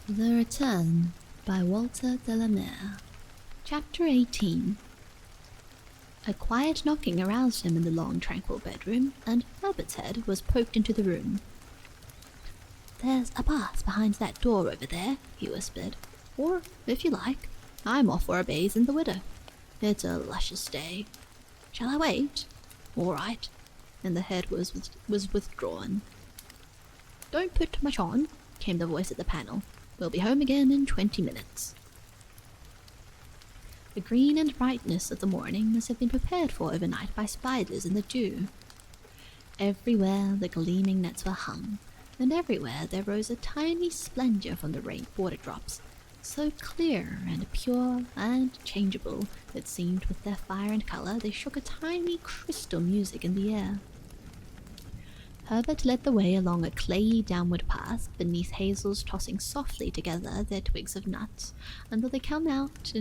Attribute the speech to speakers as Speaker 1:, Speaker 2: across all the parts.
Speaker 1: The Return by Walter de la Mare. Chapter 18. A quiet knocking aroused him in the long, tranquil bedroom, and Herbert's head was poked into the room. "There's a bath behind that door over there," he whispered. "Or, if you like, I'm off for a bathe in the Widder. It's a luscious day. Shall I wait?" "All right," and the head was withdrawn. "Don't put much on," came the voice at the panel. "We'll be home again in 20 minutes. The green and brightness of the morning must have been prepared for overnight by spiders in the dew. Everywhere the gleaming nets were hung, and everywhere there rose a tiny splendour from the rain water drops, so clear and pure and changeable that seemed with their fire and colour they shook a tiny crystal music in the air. Herbert led the way along a clayey downward path beneath hazels tossing softly together their twigs of nuts, until they came out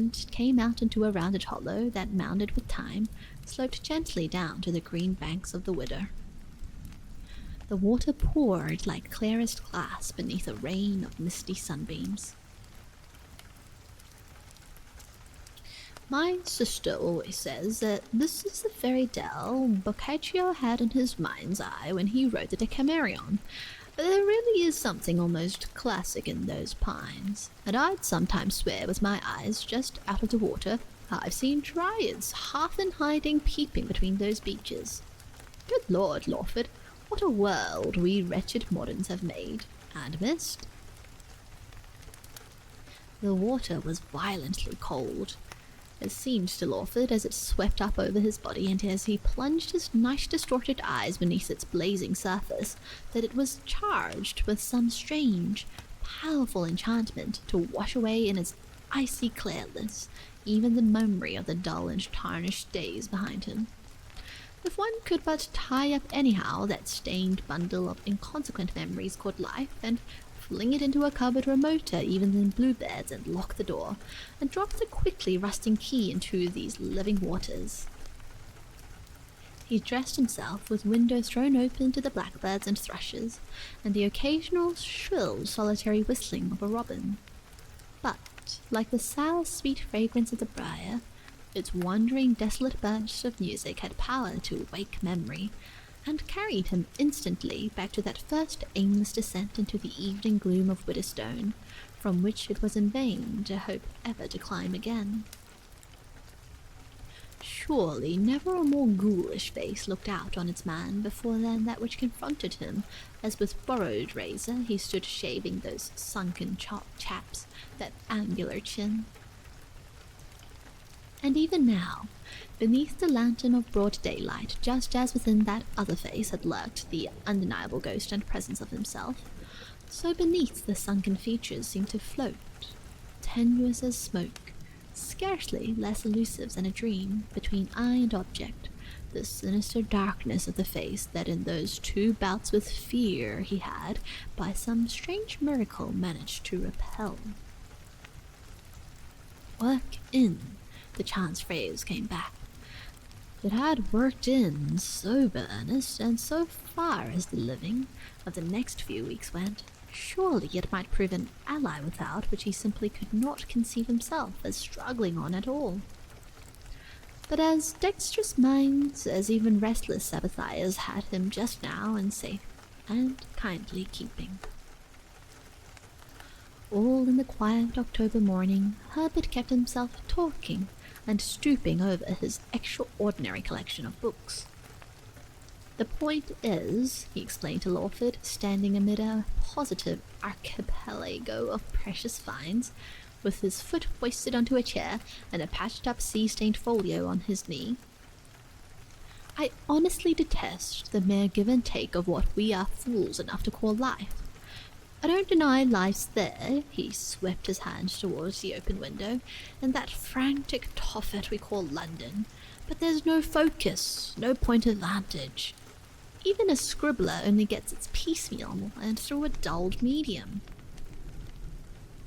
Speaker 1: into a rounded hollow that, mounded with thyme, sloped gently down to the green banks of the Widder. The water poured like clearest glass beneath a rain of misty sunbeams. "My sister always says that this is the very dell Boccaccio had in his mind's eye when he wrote the Decameron. There really is something almost classic in those pines, and I'd sometimes swear with my eyes just out of the water I've seen dryads half in hiding peeping between those beeches. Good Lord, Lawford, what a world we wretched moderns have made and missed." The water was violently cold. It seemed to Lawford, as it swept up over his body and as he plunged his nice distorted eyes beneath its blazing surface, that it was charged with some strange, powerful enchantment to wash away in its icy clearness even the memory of the dull and tarnished days behind him. If one could but tie up anyhow that stained bundle of inconsequent memories called life, and fling it into a cupboard remoter even than bluebirds, and lock the door, and drop the quickly rusting key into these living waters. He dressed himself with windows thrown open to the blackbirds and thrushes, and the occasional shrill solitary whistling of a robin. But, like the sour sweet fragrance of the briar, its wandering desolate bursts of music had power to wake memory, and carried him instantly back to that first aimless descent into the evening gloom of Widderstone, from which it was in vain to hope ever to climb again. Surely never a more ghoulish face looked out on its man before than that which confronted him, as with borrowed razor he stood shaving those sunken chaps, that angular chin. And even now, beneath the lantern of broad daylight, just as within that other face had lurked the undeniable ghost and presence of himself, so beneath the sunken features seemed to float, tenuous as smoke, scarcely less elusive than a dream, between eye and object, the sinister darkness of the face that in those 2 bouts with fear he had, by some strange miracle, managed to repel. Work in. The chance phrase came back. It had worked in sober earnest, and so far as the living of the next few weeks went, surely it might prove an ally without which he simply could not conceive himself as struggling on at all. But as dexterous minds as even restless Sabbathias had him just now in safe and kindly keeping. All in the quiet October morning, Herbert kept himself talking and stooping over his extraordinary collection of books. "The point is," he explained to Lawford, standing amid a positive archipelago of precious finds, with his foot hoisted onto a chair and a patched-up sea-stained folio on his knee, "I honestly detest the mere give and take of what we are fools enough to call life. I don't deny life's there," he swept his hand towards the open window, "in that frantic Tophet we call London, but there's no focus, no point of vantage. Even a scribbler only gets its piecemeal and through a dulled medium.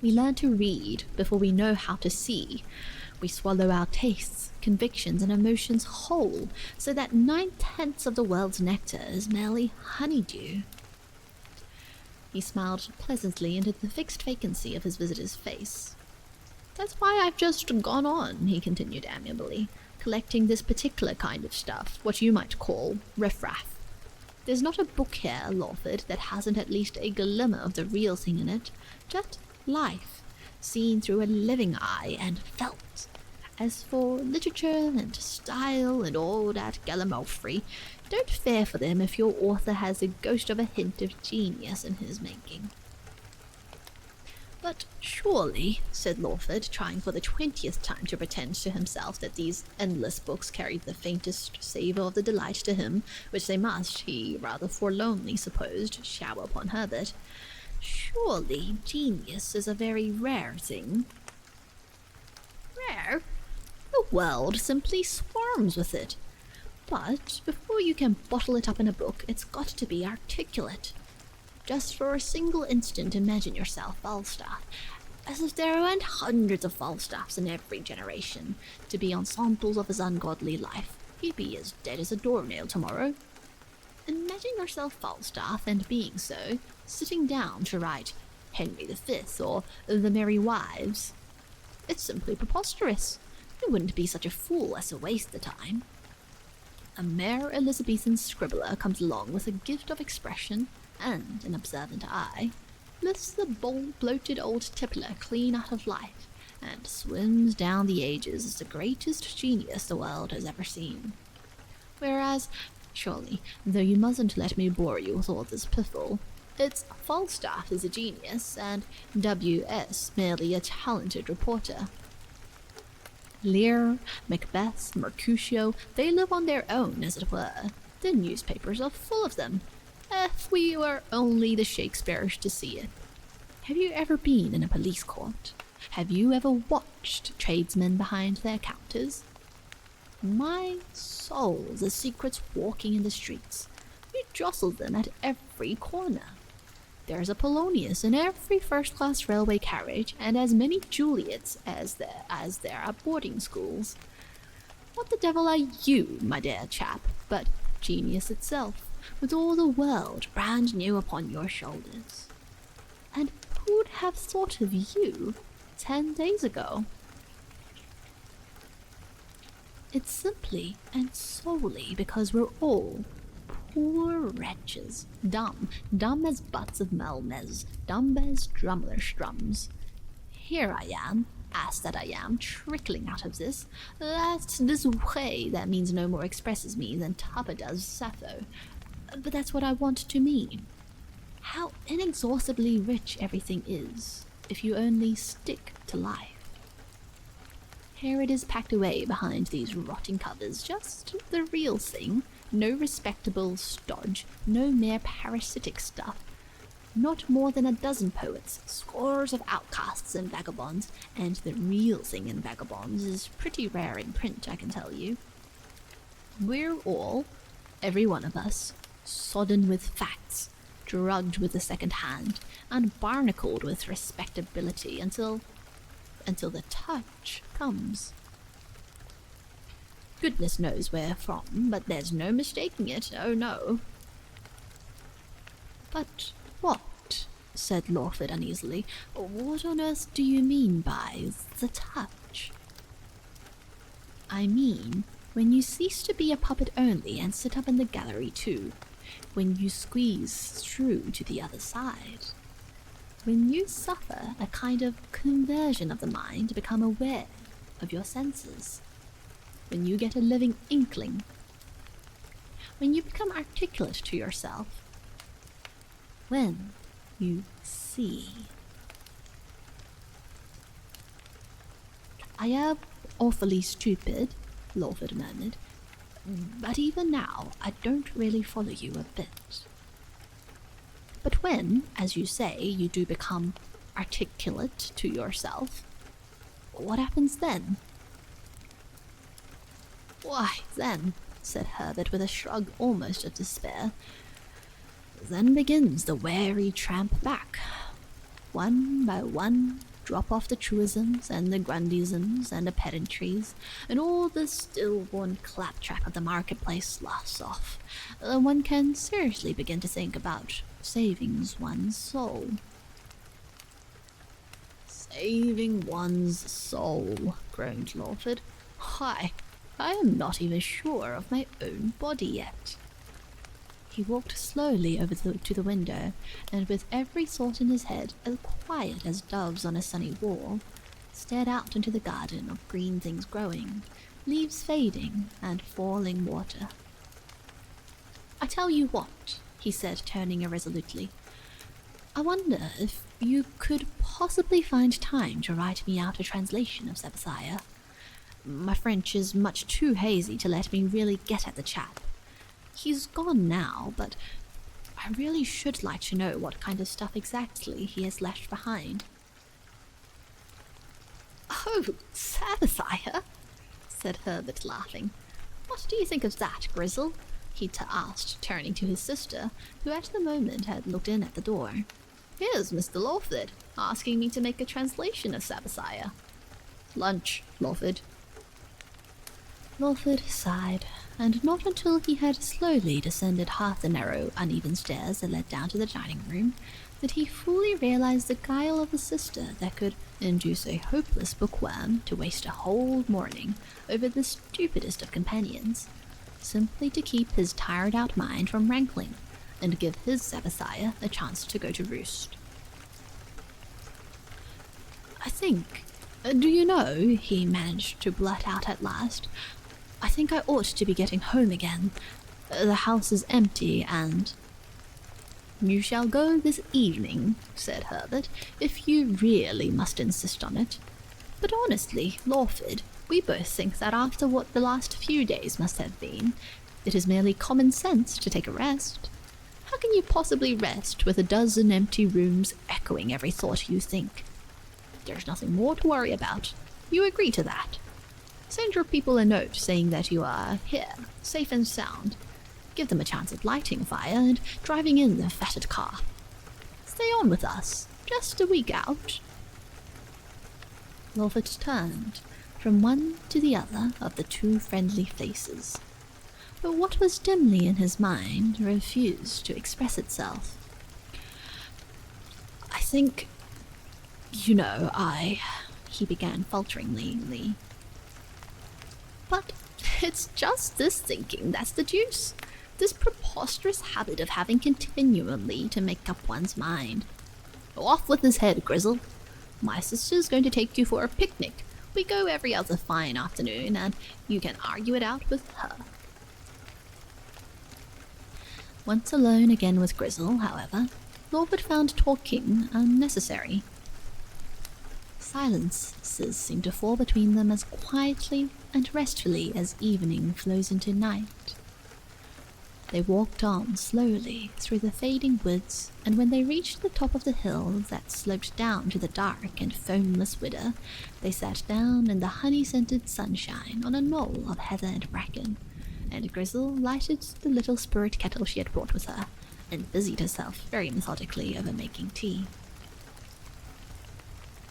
Speaker 1: We learn to read before we know how to see. We swallow our tastes, convictions, and emotions whole, so that 9/10 of the world's nectar is merely honeydew. He smiled pleasantly into the fixed vacancy of his visitor's face. "That's why I've just gone on," he continued amiably, "collecting this particular kind of stuff, what you might call riffraff. There's not a book here, Lawford, that hasn't at least a glimmer of the real thing in it. Just life, seen through a living eye and felt. As for literature and style and all that gallimaufry, don't fear for them if your author has a ghost of a hint of genius in his making." "But surely," said Lawford, trying for the 20th time to pretend to himself that these endless books carried the faintest savour of the delight to him, which they must, he rather forlornly supposed, shower upon Herbert, "surely genius is a very rare thing." "Rare? The world simply swarms with it. But before you can bottle it up in a book, it's got to be articulate. Just for a single instant imagine yourself Falstaff, as if there weren't hundreds of Falstaffs in every generation, to be ensembles of his ungodly life. He'd be as dead as a doornail tomorrow. Imagine yourself Falstaff, and being so, sitting down to write Henry V or The Merry Wives. It's simply preposterous. You wouldn't be such a fool as to waste the time. A mere Elizabethan scribbler comes along with a gift of expression and an observant eye, lifts the bold, bloated old tippler clean out of life, and swims down the ages as the greatest genius the world has ever seen. Whereas, surely, though you mustn't let me bore you with all this piffle, it's Falstaff is a genius, and W.S. merely a talented reporter. Lear, Macbeth, Mercutio, they live on their own, as it were. The newspapers are full of them. If we were only the Shakespeares to see it. Have you ever been in a police court? Have you ever watched tradesmen behind their counters? My soul, the secrets walking in the streets. You jostle them at every corner. There's a Polonius in every first-class railway carriage, and as many Juliets as there are boarding schools. What the devil are you, my dear chap, but genius itself, with all the world brand new upon your shoulders? And who'd have thought of you 10 days ago? It's simply and solely because we're all poor wretches, dumb as butts of Melmez, dumb as drummer-strums. Here I am, ass that I am, trickling out of this way that means no more expresses me than Tupper does Sappho. But that's what I want to mean. How inexhaustibly rich everything is, if you only stick to life. Here it is packed away behind these rotting covers, just the real thing, no respectable stodge, no mere parasitic stuff. Not more than a dozen poets, scores of outcasts and vagabonds, and the real thing in vagabonds is pretty rare in print, I can tell you. We're all, every one of us, sodden with facts, drugged with the second hand, and barnacled with respectability until the touch comes. Goodness knows where from, but there's no mistaking it, oh no. But what? Said Lawford uneasily. What on earth do you mean by the touch? I mean, when you cease to be a puppet only and sit up in the gallery too, when you squeeze through to the other side, when you suffer a kind of conversion of the mind to become aware of your senses, when you get a living inkling, when you become articulate to yourself, when you see. I am awfully stupid, Lawford murmured, but even now I don't really follow you a bit. But when, as you say, you do become articulate to yourself, what happens then? Why, then, said Herbert with a shrug almost of despair, then begins the weary tramp back. One by one, drop off the truisms and the Grundisms and the pedantries, and all the stillborn claptrap of the marketplace sloughs off. One can seriously begin to think about saving one's soul. Saving one's soul, groaned Lawford. Why, I am not even sure of my own body yet. He walked slowly over to the window, and with every thought in his head as quiet as doves on a sunny wall, stared out into the garden of green things growing, leaves fading, and falling water. I tell you what, he said, turning irresolutely. I wonder if you could possibly find time to write me out a translation of ʟɪᴏᴏ. My French is much too hazy to let me really get at the chap. He's gone now, but I really should like to know what kind of stuff exactly he has left behind. Oh, ʟɪᴏᴏ, said Herbert, laughing. What do you think of that, Grizzle? He asked, turning to his sister, who at the moment had looked in at the door. Here's Mr. Lawford, asking me to make a translation of ʟɪᴏᴏ. Lunch, Lawford. Lawford sighed, and not until he had slowly descended half the narrow, uneven stairs that led down to the dining room did he fully realize the guile of a sister that could induce a hopeless bookworm to waste a whole morning over the stupidest of companions, simply to keep his tired-out mind from rankling and give his ʟɪᴏᴏ a chance to go to roost. I think, do you know, he managed to blurt out at last, I think I ought to be getting home again. The house is empty and... You shall go this evening, said Herbert, if you really must insist on it. But honestly, Lawford, we both think that after what the last few days must have been, it is merely common sense to take a rest. How can you possibly rest with a dozen empty rooms echoing every thought you think? There's nothing more to worry about. You agree to that? Send your people a note saying that you are here, safe and sound. Give them a chance at lighting a fire and driving in the fatted car. Stay on with us, just a week out. Lawford turned from one to the other of the two friendly faces, but what was dimly in his mind refused to express itself. I think, he began falteringly. But it's just this thinking that's the deuce. This preposterous habit of having continually to make up one's mind. Off with his head, Grizzle. My sister's going to take you for a picnic. We go every other fine afternoon, and you can argue it out with her. Once alone again with Grizzle, however, Lawford found talking unnecessary. Silences seemed to fall between them as quietly and restfully as evening flows into night. They walked on slowly through the fading woods, and when they reached the top of the hill that sloped down to the dark and foamless Widder, they sat down in the honey-scented sunshine on a knoll of heather and bracken, and Grizzle lighted the little spirit kettle she had brought with her, and busied herself very methodically over making tea.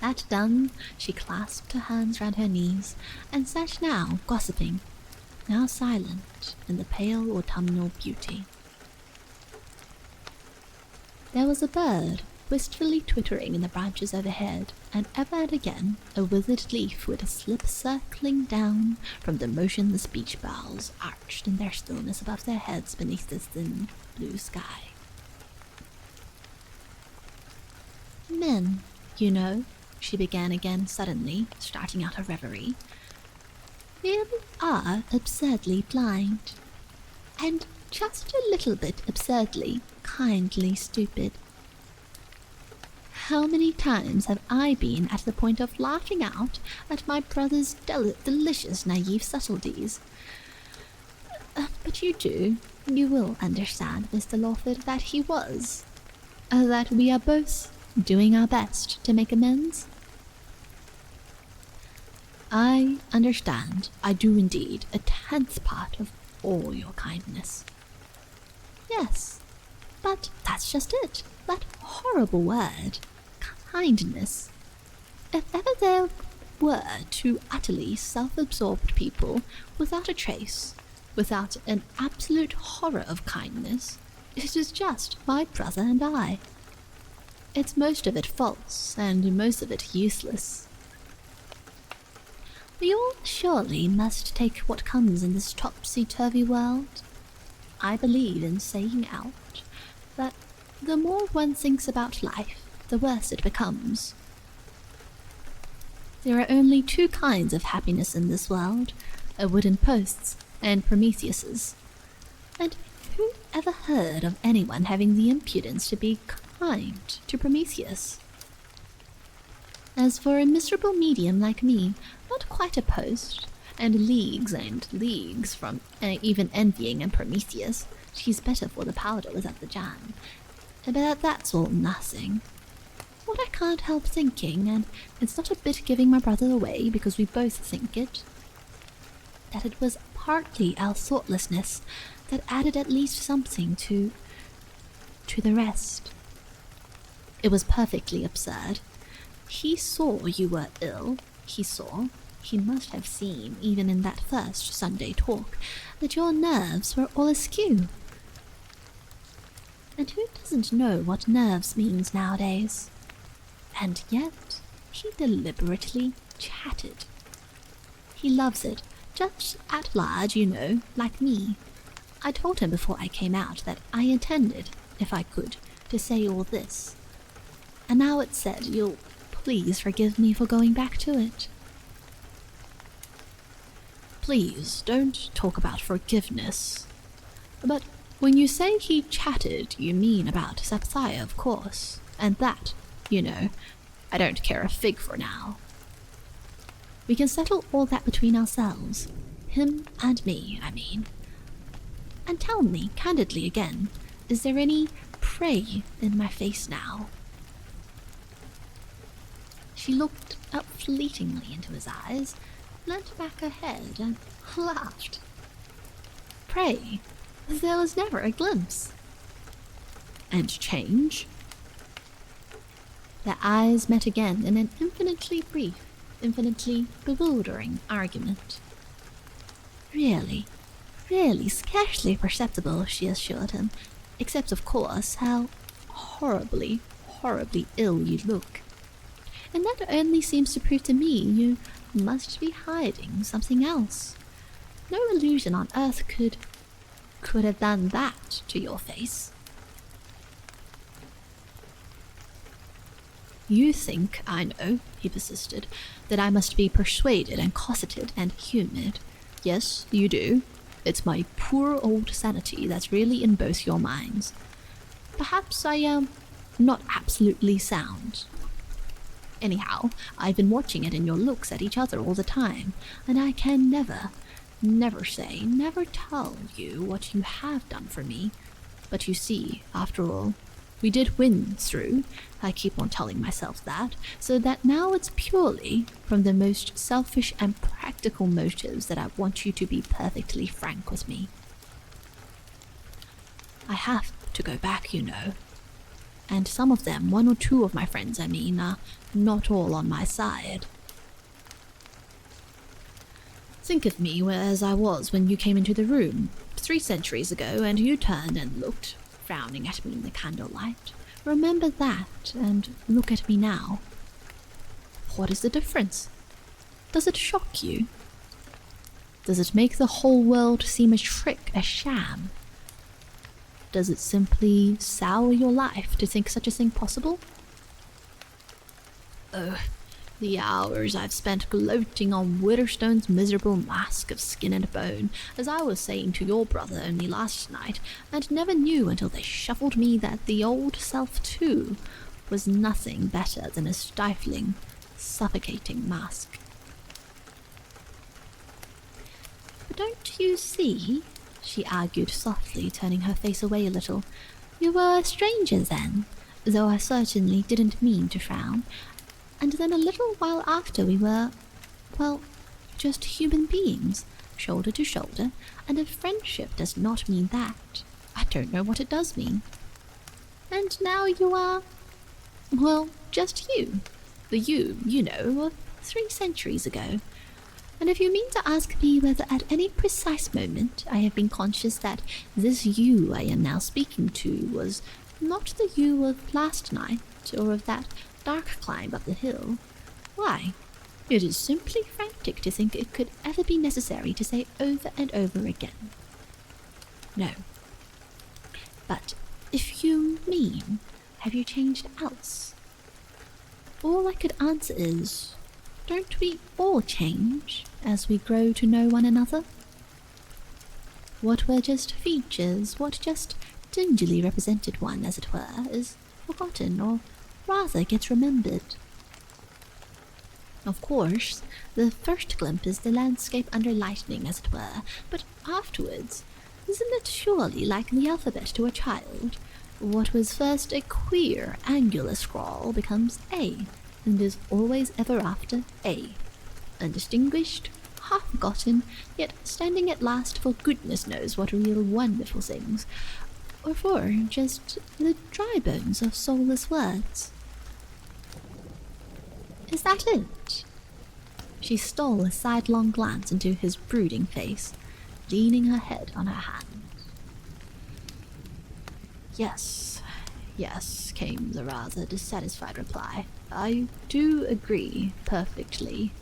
Speaker 1: That done, she clasped her hands round her knees, and sat now gossiping, now silent in the pale autumnal beauty. There was a bird wistfully twittering in the branches overhead, and ever and again a withered leaf would slip circling down from the motionless beech boughs arched in their stillness above their heads beneath the thin blue sky. Men, she began again suddenly, starting out her reverie, really are absurdly blind, and just a little bit absurdly, kindly stupid. How many times have I been at the point of laughing out at my brother's delicious naive subtleties? But you will understand, Mr. Lawford, that he was, that we are both doing our best to make amends. I understand, I do indeed, 1/10 part of all your kindness. Yes, but that's just it, that horrible word, kindness. If ever there were two utterly self-absorbed people without a trace, without an absolute horror of kindness, It is just my brother and I. It's most of it false, and most of it useless. We all surely must take what comes in this topsy-turvy world. I believe in saying out that the more one thinks about life, the worse it becomes. There are only two kinds of happiness in this world, a wooden posts and Prometheuses. And who ever heard of anyone having the impudence to be kind to Prometheus? As for a miserable medium like me, not quite a post, and leagues from even envying a Prometheus, she's better for the powder without the jam. But that's all nothing. What I can't help thinking, and it's not a bit giving my brother away because we both think it, that it was partly our thoughtlessness that added at least something to the rest. It was perfectly absurd. He saw you were ill. He must have seen, even in that first Sunday talk, that your nerves were all askew. And who doesn't know what nerves means nowadays? And yet, he deliberately chatted. He loves it, just at large, you know, like me. I told him before I came out that I intended, if I could, to say all this. And now it's said you'll please forgive me for going back to it. Please, don't talk about forgiveness. But when you say he chatted, you mean about Sapphire, of course. And that, you know, I don't care a fig for now. We can settle all that between ourselves. Him and me, I mean. And tell me, candidly again, is there any prey in my face now? She looked up fleetingly into his eyes, leant back her head, and laughed. Pray, there was never a glimpse. And change? Their eyes met again in an infinitely brief, infinitely bewildering argument. Really, scarcely perceptible, she assured him, except, of course, how horribly ill you look. And that only seems to prove to me you must be hiding something else. No illusion on earth could have done that to your face. You think, I know, he persisted, that I must be persuaded and cosseted and humoured. Yes, you do. It's my poor old sanity that's really in both your minds. Perhaps I am not absolutely sound. Anyhow, I've been watching it in your looks at each other all the time, and I can never tell you what you have done for me. But you see, after all, we did win through. I keep on telling myself that, so that now it's purely from the most selfish and practical motives that I want you to be perfectly frank with me. I have to go back, you know. And some of them, one or two of my friends, I mean, are not all on my side. Think of me as I was when you came into the room 3 centuries ago, and you turned and looked, frowning at me in the candlelight. Remember that, and look at me now. What is the difference? Does it shock you? Does it make the whole world seem a trick, a sham? Does it simply sour your life to think such a thing possible? Oh, the hours I've spent gloating on Witherstone's miserable mask of skin and bone, as I was saying to your brother only last night, and never knew until they shuffled me that the old self, too, was nothing better than a stifling, suffocating mask. But don't you see, she argued softly, turning her face away a little, you were a stranger then, though I certainly didn't mean to frown. And then a little while after we were, well, just human beings, shoulder to shoulder, and if friendship does not mean that, I don't know what it does mean. And now you are, well, just you. The you know, of 3 centuries ago. And if you mean to ask me whether at any precise moment I have been conscious that this you I am now speaking to was not the you of last night, or of that dark climb up the hill, why, it is simply frantic to think it could ever be necessary to say over and over again. No. But if you mean, have you changed else? All I could answer is, don't we all change as we grow to know one another? What were just features, what just dingily represented one, as it were, is forgotten, or rather gets remembered. Of course, the first glimpse is the landscape under lightning, as it were, but afterwards, isn't it surely like the alphabet to a child? What was first a queer, angular scrawl becomes A, and is always ever after A, undistinguished, half-forgotten, yet standing at last for goodness knows what real wonderful things, or for just the dry bones of soulless words. Is that it? She stole a sidelong glance into his brooding face, leaning her head on her hand. Yes, came the rather dissatisfied reply. I do agree perfectly.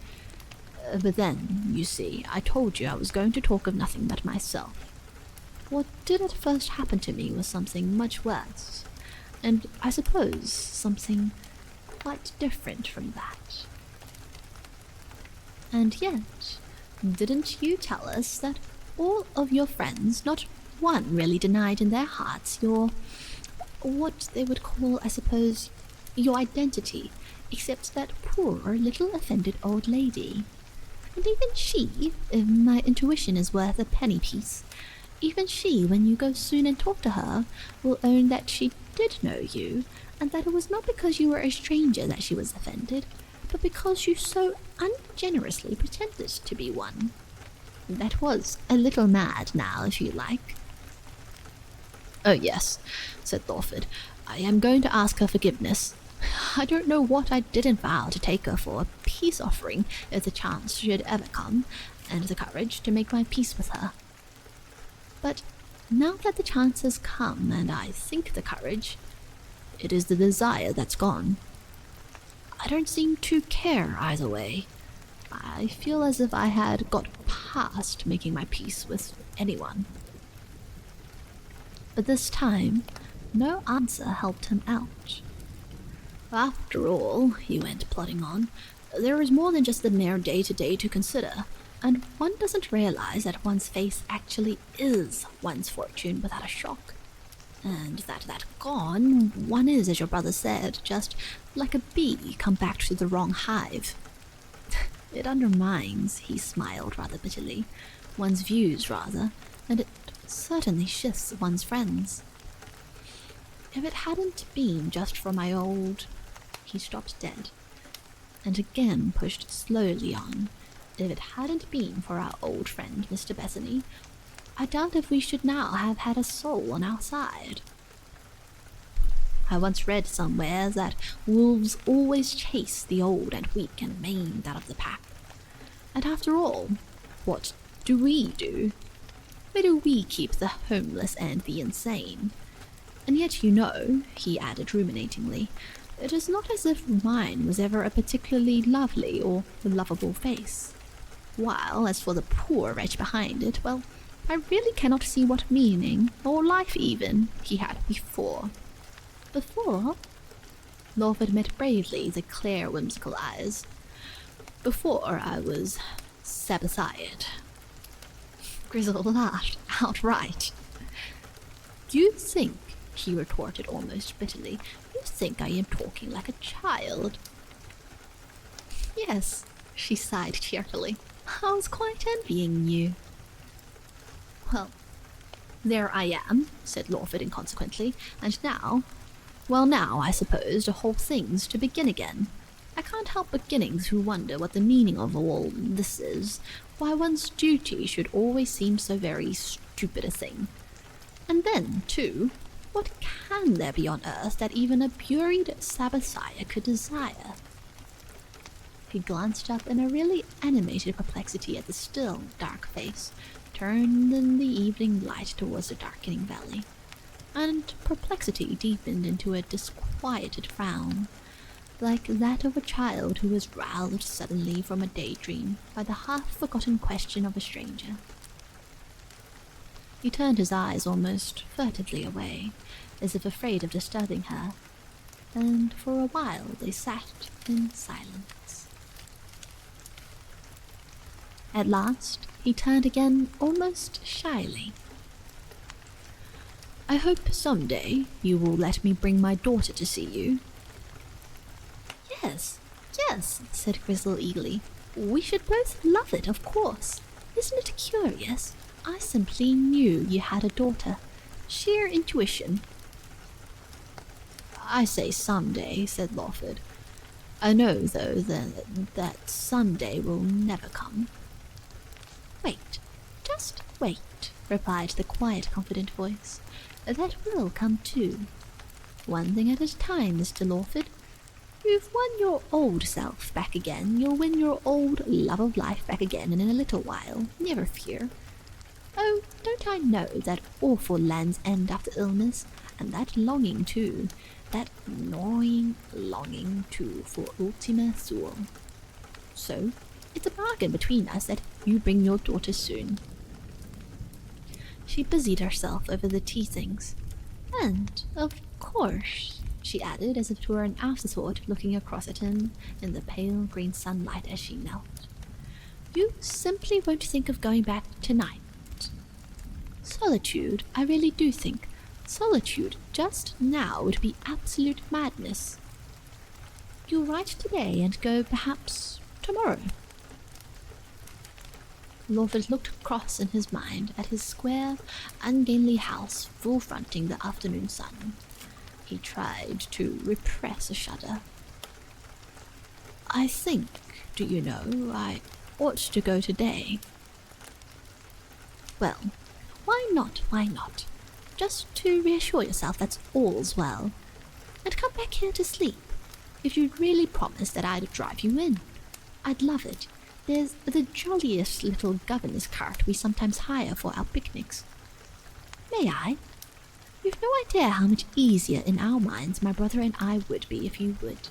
Speaker 1: But then, you see, I told you I was going to talk of nothing but myself. What did at first happen to me was something much worse, and I suppose something quite different from that. And yet, didn't you tell us that all of your friends, not one really denied in their hearts your, what they would call, I suppose, your identity, except that poor little offended old lady? And even she, if my intuition is worth a penny piece, even she, when you go soon and talk to her, will own that she did know you, and that it was not because you were a stranger that she was offended, but because you so ungenerously pretended to be one. That was a little mad now, if you like. Oh yes, said Thorford, I am going to ask her forgiveness. I don't know what I didn't vow to take her for a peace offering if the chance should ever come, and the courage to make my peace with her. But now that the chance has come, and I think the courage, it is the desire that's gone. I don't seem to care either way. I feel as if I had got past making my peace with anyone. But this time, no answer helped him out. After all, he went plodding on, there is more than just the mere day-to-day to consider, and one doesn't realize that one's face actually is one's fortune without a shock. And that gone, one is, as your brother said, just like a bee come back to the wrong hive. It undermines, he smiled rather bitterly, one's views rather, and it certainly shifts one's friends. If it hadn't been just for my old... He stopped dead, and again pushed slowly on. If it hadn't been for our old friend, Mr. Bethany, I doubt if we should now have had a soul on our side. I once read somewhere that wolves always chase the old and weak and maimed out of the pack. And after all, what do we do? Where do we keep the homeless and the insane? And yet, you know, he added ruminatingly, it is not as if mine was ever a particularly lovely or lovable face. While, as for the poor wretch behind it, well, I really cannot see what meaning, or life even, he had before. Before? Lawford met bravely the clear, whimsical eyes. Before I was Sabbathiad. Grizzle laughed outright. You think, he retorted almost bitterly, you think I am talking like a child? Yes, she sighed cheerfully. I was quite envying you. Well, there I am, said Lawford inconsequently, and now... Well, now, I suppose, the whole thing's to begin again. I can't help beginning to wonder what the meaning of all this is, why one's duty should always seem so very stupid a thing. And then, too, what can there be on earth that even a buried Sabbathiah could desire? He glanced up in a really animated perplexity at the still, dark face, turned in the evening light towards the darkening valley, and perplexity deepened into a disquieted frown, like that of a child who is roused suddenly from a daydream by the half-forgotten question of a stranger. He turned his eyes almost furtively away, as if afraid of disturbing her, and for a while they sat in silence. At last, he turned again almost shyly. "I hope someday you will let me bring my daughter to see you." Yes, said Grizzle eagerly. "We should both love it, of course. Isn't it curious? I simply knew you had a daughter. Sheer intuition." "I say someday," said Lawford. "I know, though, that someday will never come." "Wait, just wait," replied the quiet, confident voice. "That will come too. One thing at a time, Mr. Lawford. You've won your old self back again. You'll win your old love of life back again in a little while, never fear. Oh, don't I know that awful Land's End after illness, and that longing too, that gnawing longing too for Ultima Thule. So, it's a bargain between us that you bring your daughter soon." She busied herself over the tea things. "And, of course," she added, as if it were an afterthought, looking across at him in the pale green sunlight as she knelt, "you simply won't think of going back tonight. Solitude, I really do think, solitude just now would be absolute madness. You'll write today and go perhaps tomorrow." Lawford looked across in his mind at his square, ungainly house full fronting the afternoon sun. He tried to repress a shudder. "I think, do you know, I ought to go today." "Well, why not? Just to reassure yourself that all's well. And come back here to sleep. If you'd really promise that I'd drive you in, I'd love it. There's the jolliest little governess cart we sometimes hire for our picnics. May I? You've no idea how much easier in our minds my brother and I would be if you would.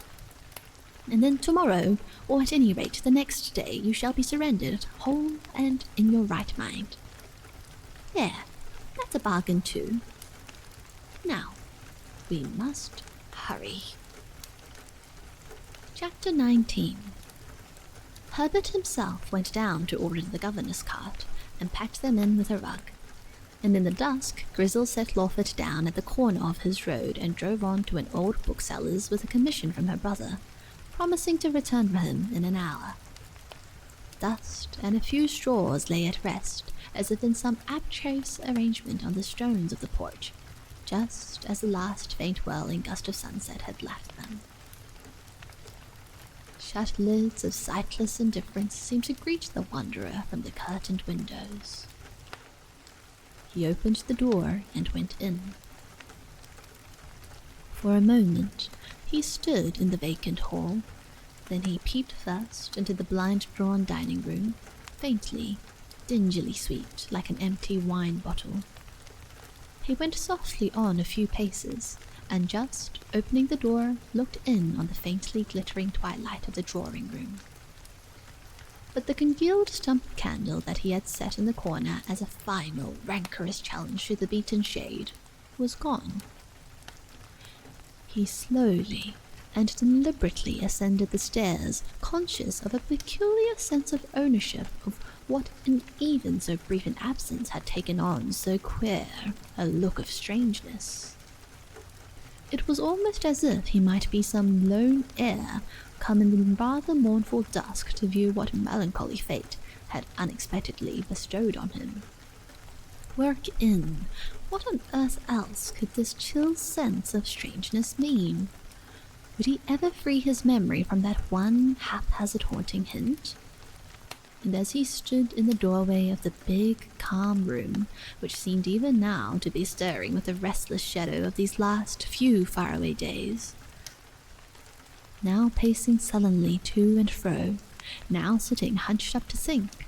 Speaker 1: And then tomorrow, or at any rate the next day, you shall be surrendered, whole and in your right mind. There, that's a bargain too. Now, we must hurry." Chapter 19. Herbert himself went down to order the governess cart, and packed them in with a rug. And in the dusk, Grizzle set Lawford down at the corner of his road and drove on to an old bookseller's with a commission from her brother, promising to return for him in an hour. Dust and a few straws lay at rest, as if in some abstruse arrangement on the stones of the porch, just as the last faint welling gust of sunset had left them. Shut lids of sightless indifference seemed to greet the wanderer from the curtained windows. He opened the door and went in. For a moment he stood in the vacant hall, then he peeped first into the blind-drawn dining room, faintly, dingily sweet like an empty wine bottle. He went softly on a few paces, and just opening the door, looked in on the faintly glittering twilight of the drawing-room. But the congealed stump candle that he had set in the corner as a final, rancorous challenge to the beaten shade was gone. He slowly and deliberately ascended the stairs, conscious of a peculiar sense of ownership of what in even so brief an absence had taken on so queer a look of strangeness. It was almost as if he might be some lone heir come in the rather mournful dusk to view what melancholy fate had unexpectedly bestowed on him. Work in, what on earth else could this chill sense of strangeness mean? Would he ever free his memory from that one haphazard haunting hint? And as he stood in the doorway of the big, calm room, which seemed even now to be stirring with the restless shadow of these last few faraway days, now pacing sullenly to and fro, now sitting hunched up to think,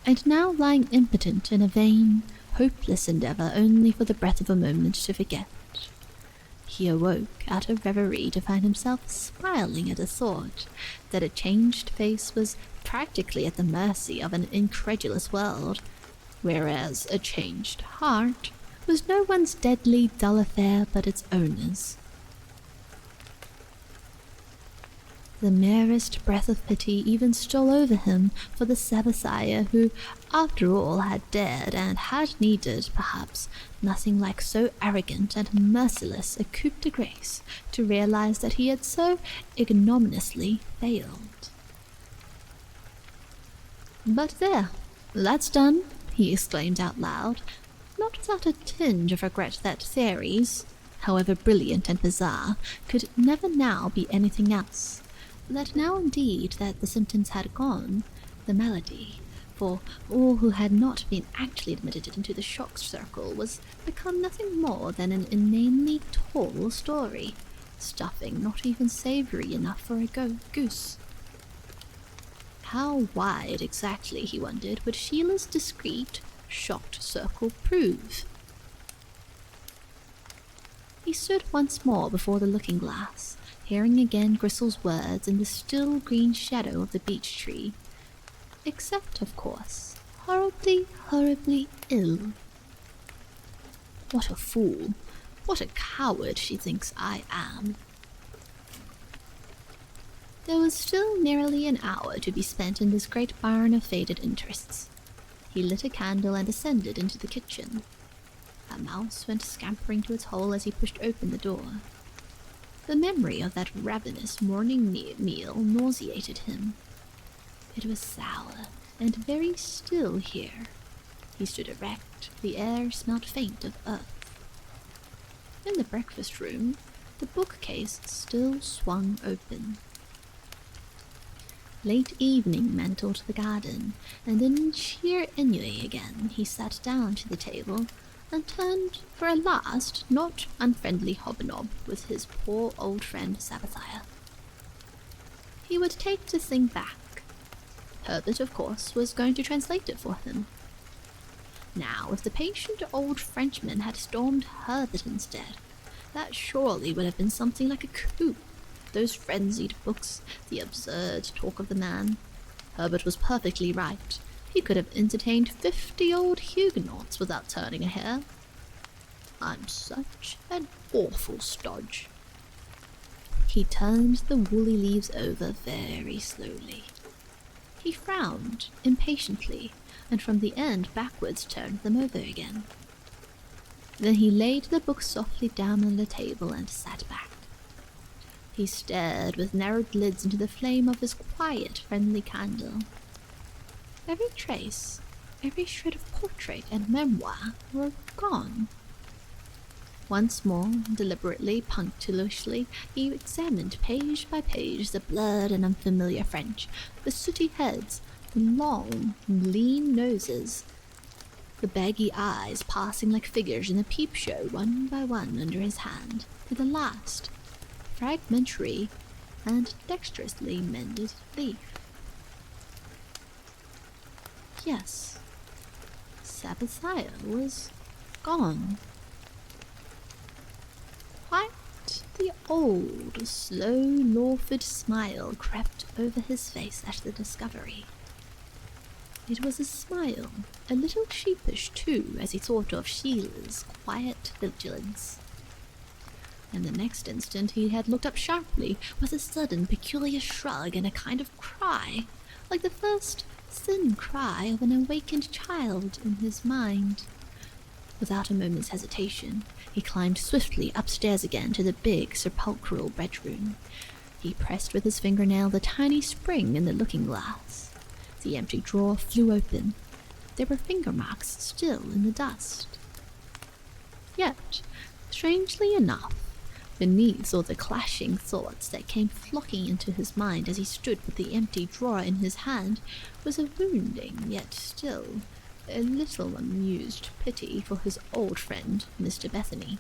Speaker 1: and now lying impotent in a vain, hopeless endeavour only for the breath of a moment to forget. He awoke out of reverie to find himself smiling at the thought that a changed face was practically at the mercy of an incredulous world, whereas a changed heart was no one's deadly dull affair but its owner's. The merest breath of pity even stole over him for the ʔɪᴏᴏ who, after all, had dared and had needed, perhaps, nothing like so arrogant and merciless a coup de grace to realize that he had so ignominiously failed. "But there, that's done," he exclaimed out loud, not without a tinge of regret that theories, however brilliant and bizarre, could never now be anything else. That now indeed that the symptoms had gone, the malady, for all who had not been actually admitted into the shock circle, was become nothing more than an inanely tall story, stuffing not even savoury enough for a goose. How wide exactly, he wondered, would Sheila's discreet, shocked circle prove? He stood once more before the looking-glass, hearing again Gristle's words in the still green shadow of the beech tree. Except, of course, horribly, horribly ill. What a fool, what a coward she thinks I am. There was still nearly an hour to be spent in this great barn of faded interests. He lit a candle and ascended into the kitchen. A mouse went scampering to its hole as he pushed open the door. The memory of that ravenous morning meal nauseated him. It was sour and very still here. He stood erect, the air smelt faint of earth. In the breakfast room, the bookcase still swung open. Late evening mantled the garden, and in sheer ennui again he sat down to the table and turned for a last, not unfriendly hobnob with his poor old friend ʔɪᴏᴏ. He would take the thing back. Herbert, of course, was going to translate it for him. Now, if the patient old Frenchman had stormed Herbert instead, that surely would have been something like a coup. Those frenzied books, the absurd talk of the man. Herbert was perfectly right. He could have entertained 50 old Huguenots without turning a hair. I'm such an awful stodge. He turned the woolly leaves over very slowly. He frowned impatiently, and from the end backwards turned them over again. Then he laid the book softly down on the table and sat back. He stared with narrowed lids into the flame of his quiet, friendly candle. Every trace, every shred of portrait and memoir were gone. Once more, deliberately, punctiliously, he examined page by page the blurred and unfamiliar French, the sooty heads, the long, lean noses, the baggy eyes passing like figures in a peep show one by one under his hand, to the last, fragmentary and dexterously mended leaf. Yes, ʔɪᴏᴏ was gone. Quite the old, slow, Lawford smile crept over his face at the discovery. It was a smile, a little sheepish too, as he thought of Sheila's quiet vigilance. And the next instant he had looked up sharply, with a sudden peculiar shrug and a kind of cry, like the first thin cry of an awakened child in his mind. Without a moment's hesitation, he climbed swiftly upstairs again to the big sepulchral bedroom. He pressed with his fingernail the tiny spring in the looking-glass. The empty drawer flew open. There were finger marks still in the dust. Yet, strangely enough, beneath all the clashing thoughts that came flocking into his mind as he stood with the empty drawer in his hand, was a wounding, yet still a little amused pity for his old friend, Mr. Bethany.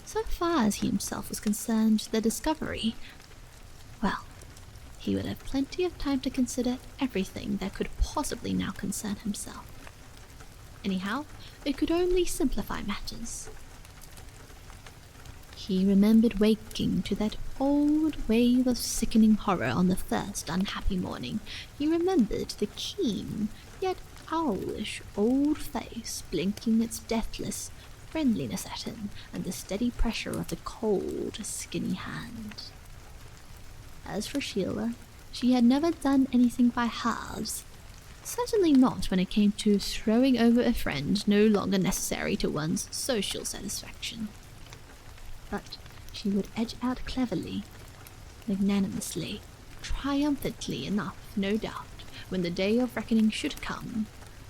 Speaker 1: So far as he himself was concerned, the discovery, well, he would have plenty of time to consider everything that could possibly now concern himself. Anyhow, it could only simplify matters. He remembered waking to that old wave of sickening horror on the first unhappy morning. He remembered the keen, yet owlish old face blinking its deathless friendliness at him, and the steady pressure of the cold, skinny hand. As for Sheila, she had never done anything by halves. Certainly not when it came to throwing over a friend no longer necessary to one's social satisfaction. But she would edge out cleverly, magnanimously, triumphantly enough, no doubt, when the day of reckoning should come,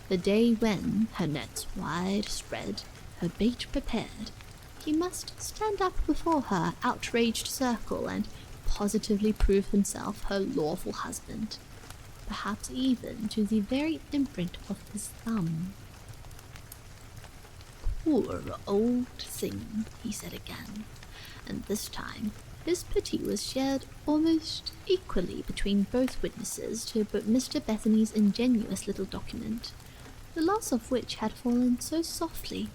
Speaker 1: the day when, her nets wide spread, her bait prepared, he must stand up before her outraged circle and positively prove himself her lawful husband, perhaps even to the very imprint of his thumb. "Poor old thing," he said again, and this time his pity was shared almost equally between both witnesses to Mr. Bethany's ingenuous little document, the loss of which had fallen so softly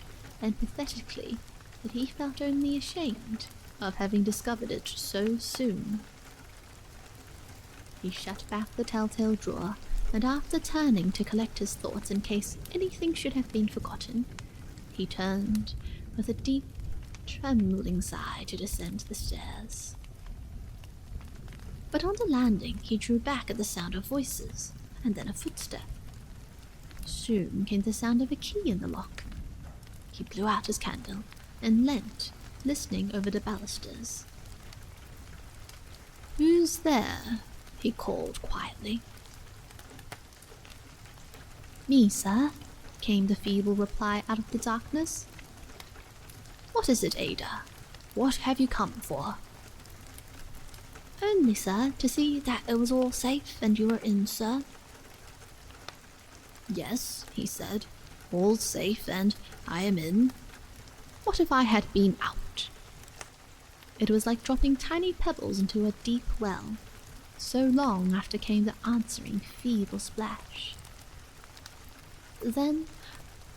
Speaker 1: and pathetically that he felt only ashamed of having discovered it so soon. He shut back the telltale drawer, and after turning to collect his thoughts in case anything should have been forgotten, he turned with a deep, trembling sigh to descend the stairs. But on the landing he drew back at the sound of voices, and then a footstep. Soon came the sound of a key in the lock. He blew out his candle and leant, listening over the balusters. "Who's there?" he called quietly. "Me, sir," came the feeble reply out of the darkness. "What is it, Ada? What have you come for?" "Only, sir, to see that it was all safe and you were in, sir." "Yes," he said, "all safe and I am in. What if I had been out?" It was like dropping tiny pebbles into a deep well. So long after came the answering feeble splash. "Then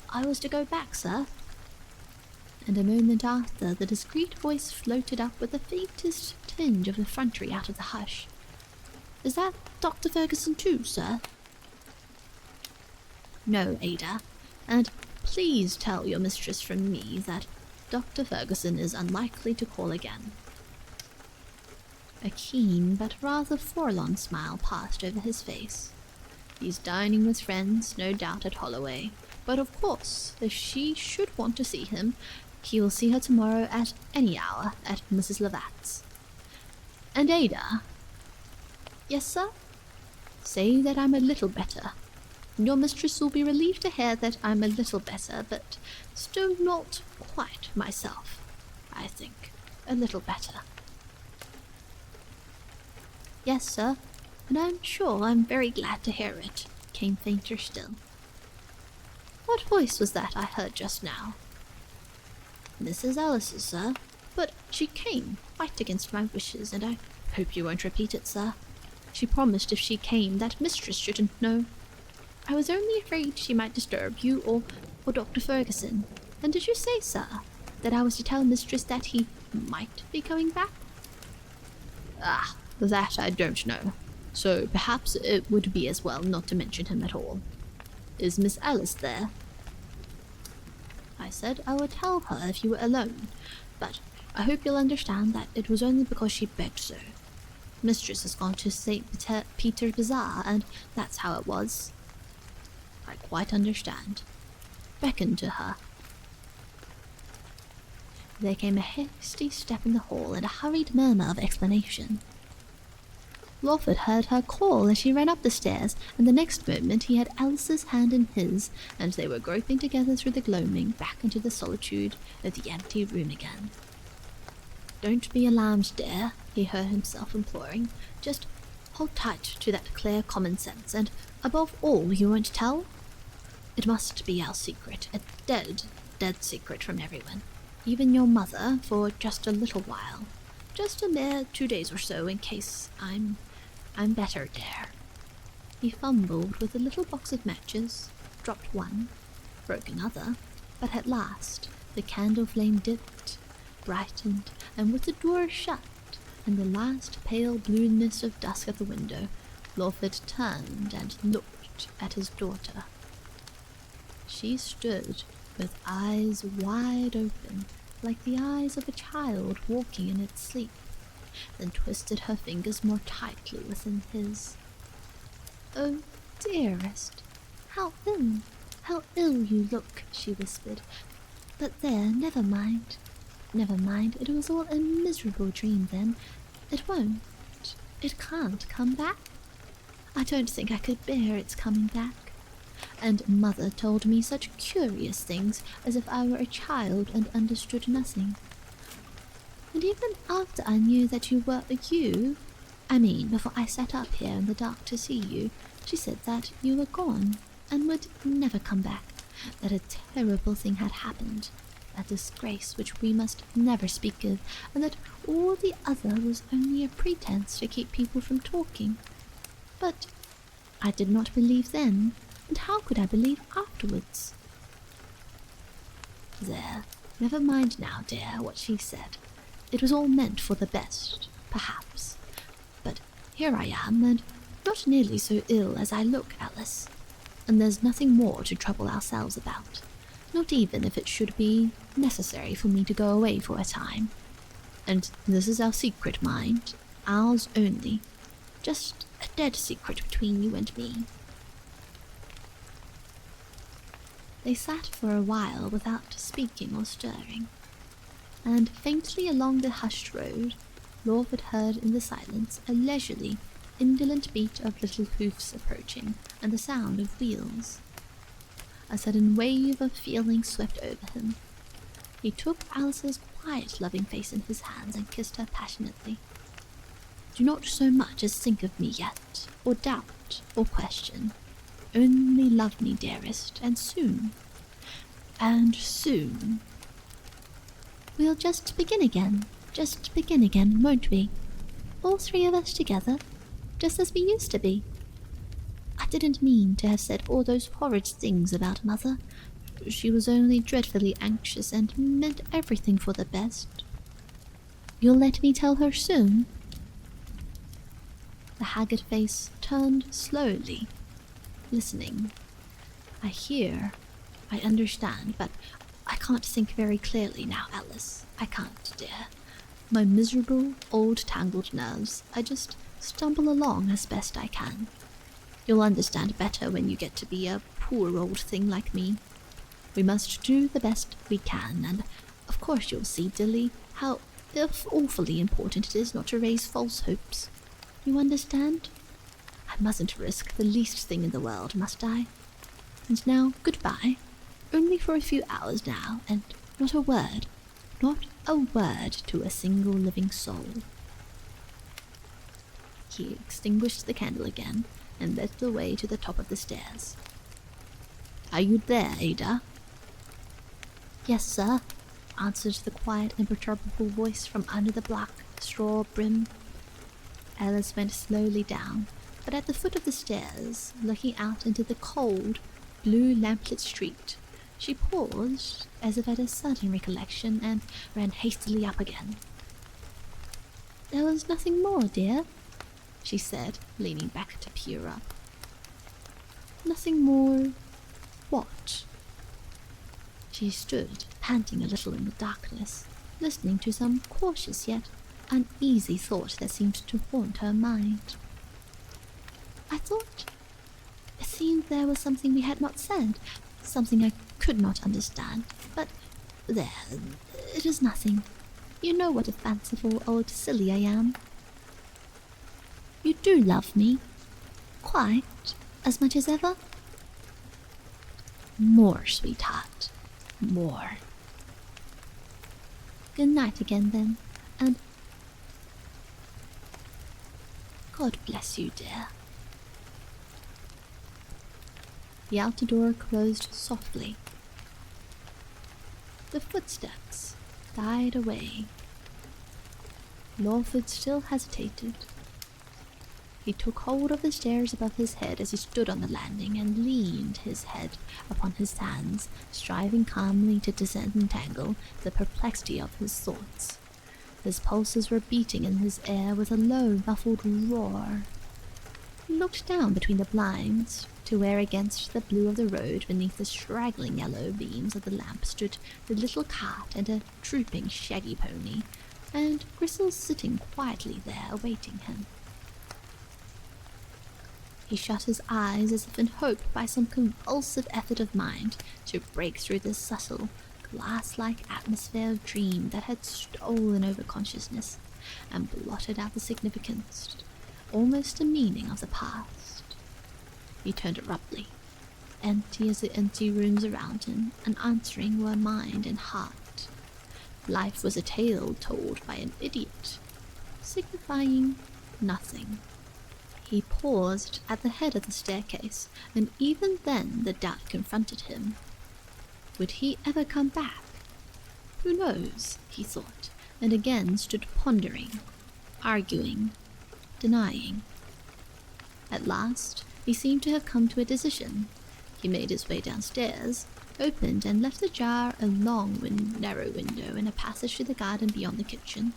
Speaker 1: I was to go back, sir." And a moment after, the discreet voice floated up with the faintest tinge of effrontery out of the hush. "Is that Dr. Fergusson too, sir?" "No, Ada, and please tell your mistress from me that Dr. Fergusson is unlikely to call again." A keen but rather forlorn smile passed over his face. He's dining with friends, no doubt, at Holloway, but of course, if she should want to see him, he will see her tomorrow at any hour at Mrs. Lavat's. "And Ada—" "Yes, sir?" "Say that I'm a little better. Your mistress will be relieved to hear that I'm a little better, but still not quite myself, I think. A little better." "Yes, sir, and I'm sure I'm very glad to hear it," came fainter still. "What voice was that I heard just now?" "Mrs. Ellis's, sir, but she came quite against my wishes, and I hope you won't repeat it, sir. She promised if she came that mistress shouldn't know. I was only afraid she might disturb you or Dr. Fergusson. And did you say, sir, that I was to tell mistress that he might be coming back?" "Ah, that I don't know, so perhaps it would be as well not to mention him at all. Is Miss Alice there?" "I said I would tell her if you were alone, but I hope you'll understand that it was only because she begged so. Mistress has gone to St. Peter's Bazaar, and that's how it was." "I quite understand. Beckon to her." There came a hasty step in the hall and a hurried murmur of explanation. Lawford heard her call as she ran up the stairs, and the next moment he had Alice's hand in his, and they were groping together through the gloaming back into the solitude of the empty room again. "Don't be alarmed, dear," he heard himself imploring. "Just hold tight to that clear common sense, and above all, you won't tell? It must be our secret, a dead, dead secret from everyone. even your mother, for just a little while. Just a mere 2 days or so, in case I'm better, dear." He fumbled with a little box of matches, dropped one, broke another, but at last the candle flame dipped, brightened, and with the door shut and the last pale blueness of dusk at the window, Lawford turned and looked at his daughter. She stood with eyes wide open, like the eyes of a child walking in its sleep, then twisted her fingers more tightly within his. "Oh, dearest, how ill you look," she whispered. "But there, never mind. Never mind, it was all a miserable dream then. It can't come back. I don't think I could bear its coming back. And Mother told me such curious things, as if I were a child and understood nothing. And even after I knew that you were you, before I sat up here in the dark to see you, she said that you were gone, and would never come back, that a terrible thing had happened, a disgrace which we must never speak of, and that all the other was only a pretense to keep people from talking. But I did not believe then, and how could I believe afterwards?" "There, never mind now, dear, what she said. It was all meant for the best, perhaps. But here I am, and not nearly so ill as I look, Alice. And there's nothing more to trouble ourselves about, not even if it should be necessary for me to go away for a time. And this is our secret, mind, ours only. Just a dead secret between you and me." They sat for a while without speaking or stirring, and faintly along the hushed road, Lawford heard in the silence a leisurely, indolent beat of little hoofs approaching, and the sound of wheels. A sudden wave of feeling swept over him. He took Alice's quiet, loving face in his hands and kissed her passionately. "Do not so much as think of me yet, or doubt, or question. Only love me, dearest, and soon. And soon. We'll just begin again, won't we? All three of us together, just as we used to be. I didn't mean to have said all those horrid things about Mother. She was only dreadfully anxious and meant everything for the best. You'll let me tell her soon?" The haggard face turned slowly, listening. "I hear, I understand, but I can't think very clearly now, Alice. I can't, dear. My miserable, old tangled nerves, I just stumble along as best I can. You'll understand better when you get to be a poor old thing like me. We must do the best we can, and of course you'll see, Dilly, how awfully important it is not to raise false hopes. You understand? I mustn't risk the least thing in the world, must I? And now, goodbye. Only for a few hours now, and not a word to a single living soul." He extinguished the candle again, and led the way to the top of the stairs. "Are you there, Ada?" "Yes, sir," answered the quiet, imperturbable voice from under the black straw brim. Alice went slowly down, but at the foot of the stairs, looking out into the cold, blue lamplit street, she paused as if at a sudden recollection, and ran hastily up again. "There was nothing more, dear," she said, leaning back to peer up. "Nothing more what?" She stood, panting a little in the darkness, listening to some cautious yet uneasy thought that seemed to haunt her mind. It seemed there was something we had not said, something I could not understand, but there, it is nothing. You know what a fanciful old silly I am. You do love me, quite as much as ever?" "More, sweetheart, more." "Good night again, then, and God bless you, dear." The outer door closed softly. The footsteps died away. Lawford still hesitated. He took hold of the stairs above his head as he stood on the landing and leaned his head upon his hands, striving calmly to disentangle the perplexity of his thoughts. His pulses were beating in his ear with a low, muffled roar. He looked down between the blinds to where against the blue of the road beneath the straggling yellow beams of the lamp stood the little cart and a drooping shaggy pony, and Gristle sitting quietly there awaiting him. He shut his eyes as if in hope by some convulsive effort of mind to break through the subtle, glass-like atmosphere of dream that had stolen over consciousness and blotted out the significance, almost the meaning of the past. He turned abruptly, empty as the empty rooms around him, and answering were mind and heart. Life was a tale told by an idiot, signifying nothing. He paused at the head of the staircase, and even then the doubt confronted him. Would he ever come back? Who knows, he thought, and again stood pondering, arguing, denying. At last, he seemed to have come to a decision. He made his way downstairs, opened and left ajar a long, narrow window in a passage to the garden beyond the kitchen.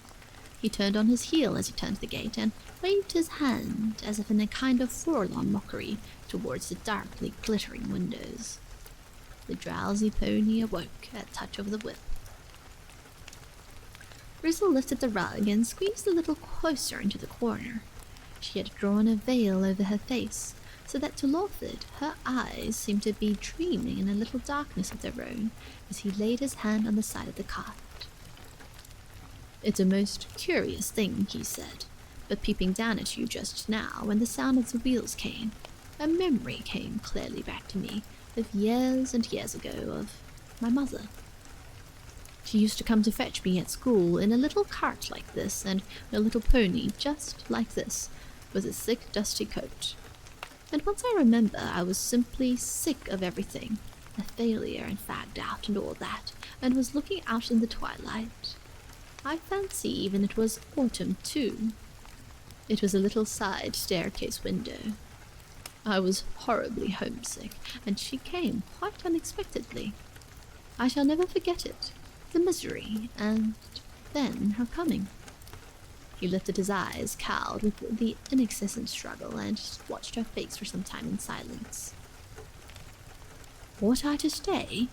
Speaker 1: He turned on his heel as he turned the gate and waved his hand as if in a kind of forlorn mockery towards the darkly glittering windows. The drowsy pony awoke at touch of the whip. Gristle lifted the rug and squeezed a little closer into the corner. She had drawn a veil over her face, so that to Lawford her eyes seemed to be dreaming in a little darkness of their own as he laid his hand on the side of the cart. "It's a most curious thing," he said, "but peeping down at you just now, when the sound of the wheels came, a memory came clearly back to me of years and years ago of my mother. She used to come to fetch me at school in a little cart like this, and a little pony just like this, with a thick dusty coat. And once I remember I was simply sick of everything, a failure and fagged out and all that, and was looking out in the twilight. I fancy even it was autumn too. It was a little side staircase window. I was horribly homesick, and she came quite unexpectedly. I shall never forget it, the misery, and then her coming." He lifted his eyes, cowed with the incessant struggle, and watched her face for some time in silence. "Ought I to stay?"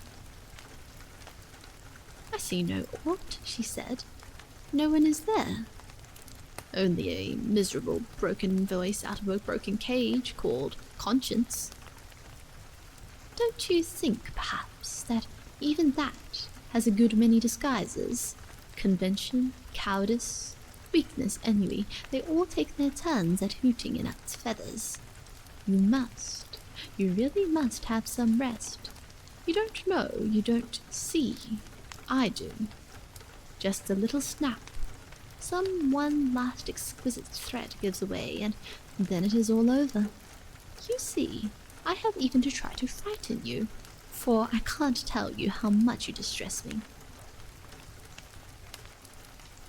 Speaker 1: "I see no ought," she said. "No one is there. Only a miserable broken voice out of a broken cage called conscience. Don't you think, perhaps, that even that has a good many disguises? Convention, cowardice, weakness, ennui, they all take their turns at hooting in its feathers. You really must have some rest. You don't know, you don't see. I do. Just a little snap. Some one last exquisite thread gives away, and then it is all over. You see, I have even to try to frighten you, for I can't tell you how much you distress me."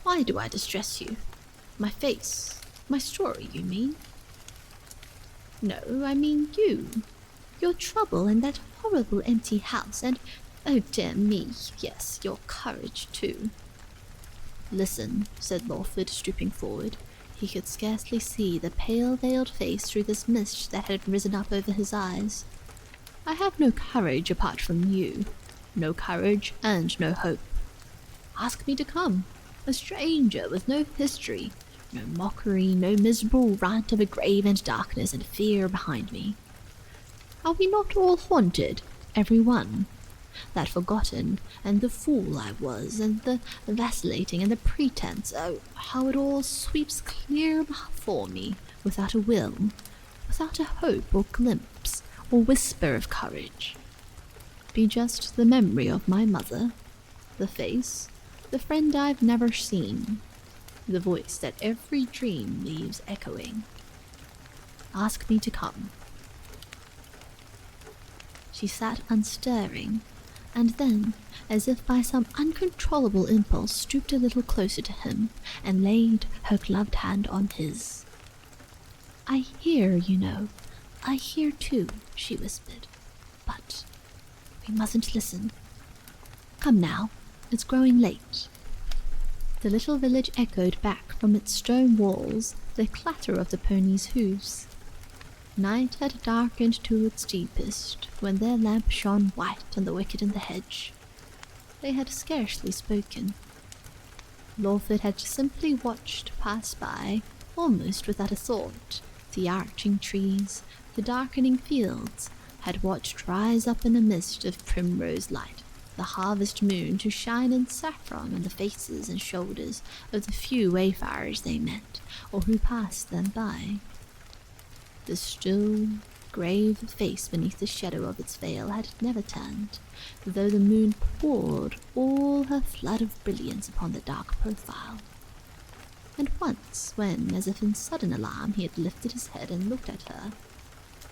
Speaker 1: "Why do I distress you? My face, my story, you mean?" "No, I mean you. Your trouble in that horrible empty house, and, oh dear me, yes, your courage too." "Listen," said Lawford, stooping forward. He could scarcely see the pale veiled face through this mist that had risen up over his eyes. "I have no courage apart from you. No courage and no hope. Ask me to come, a stranger with no history, no mockery, no miserable rant of a grave and darkness and fear behind me. Are we not all haunted, every one? That forgotten, and the fool I was, and the vacillating, and the pretense, oh, how it all sweeps clear before me, without a will, without a hope or glimpse, or whisper of courage. Be just the memory of my mother, the face, the friend I've never seen, the voice that every dream leaves echoing. Ask me to come." She sat unstirring, and then, as if by some uncontrollable impulse, stooped a little closer to him and laid her gloved hand on his. "I hear, you know. I hear too," she whispered. "But we mustn't listen. Come now, it's growing late." The little village echoed back from its stone walls the clatter of the ponies' hoofs. Night had darkened to its deepest when their lamp shone white on the wicket in the hedge. They had scarcely spoken. ʟɪᴏᴏᴏ had simply watched pass by, almost without a thought, the arching trees, the darkening fields, had watched rise up in a mist of primrose light the harvest moon to shine in saffron on the faces and shoulders of the few wayfarers they met, or who passed them by. The still, grave face beneath the shadow of its veil had never turned, though the moon poured all her flood of brilliance upon the dark profile. And once, when, as if in sudden alarm, he had lifted his head and looked at her,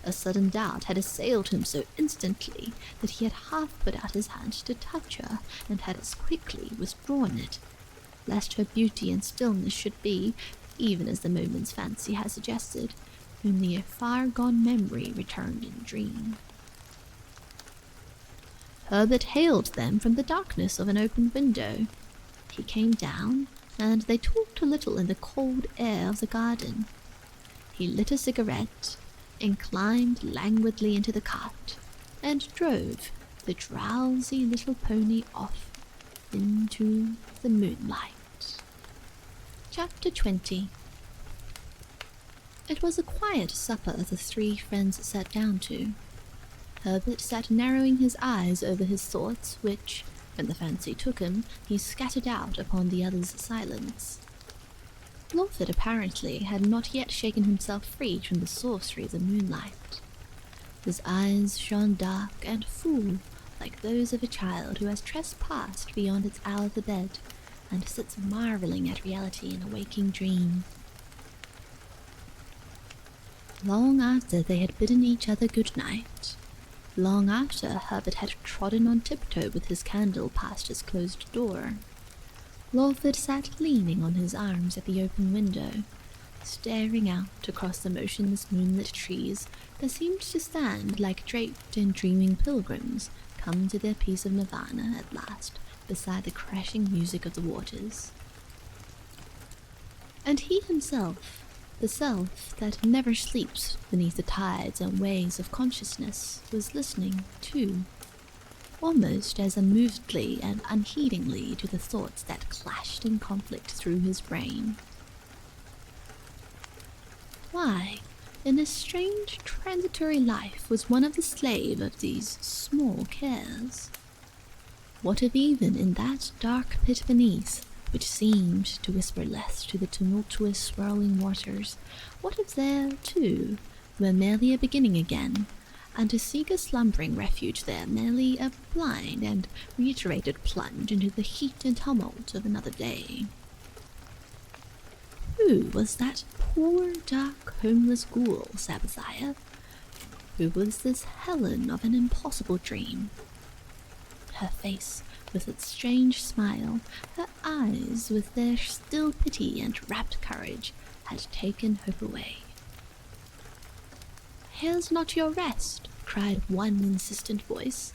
Speaker 1: a sudden doubt had assailed him so instantly that he had half put out his hand to touch her, and had as quickly withdrawn it, lest her beauty and stillness should be, even as the moment's fancy had suggested, only a far-gone memory returned in dream. Herbert hailed them from the darkness of an open window. He came down, and they talked a little in the cold air of the garden. He lit a cigarette, and climbed languidly into the cart, and drove the drowsy little pony off into the moonlight. Chapter 20. It was a quiet supper the three friends sat down to. Herbert sat narrowing his eyes over his thoughts, which, when the fancy took him, he scattered out upon the other's silence. ʟɪᴏᴏ apparently had not yet shaken himself free from the sorcery of the moonlight. His eyes shone dark and full, like those of a child who has trespassed beyond its hour of the bed, and sits marvelling at reality in a waking dream. Long after they had bidden each other good night, long after Herbert had trodden on tiptoe with his candle past his closed door, ʟɪᴏᴏ sat leaning on his arms at the open window, staring out across the motionless moonlit trees that seemed to stand like draped and dreaming pilgrims come to their peace of nirvana at last beside the crashing music of the waters. And he himself, the self that never sleeps beneath the tides and waves of consciousness, was listening, too, almost as unmovedly and unheedingly to the thoughts that clashed in conflict through his brain. Why, in a strange transitory life, was one of the slave of these small cares? What if even in that dark pit beneath, which seemed to whisper less to the tumultuous swirling waters, what if there, too, were merely a beginning again, and to seek a slumbering refuge there merely a blind and reiterated plunge into the heat and tumult of another day? Who was that poor, dark, homeless ghoul, ʟɪᴏᴏ? Who was this Helen of an impossible dream? Her face, with its strange smile, her eyes, with their still pity and rapt courage, had taken hope away. "Here's not your rest," cried one insistent voice.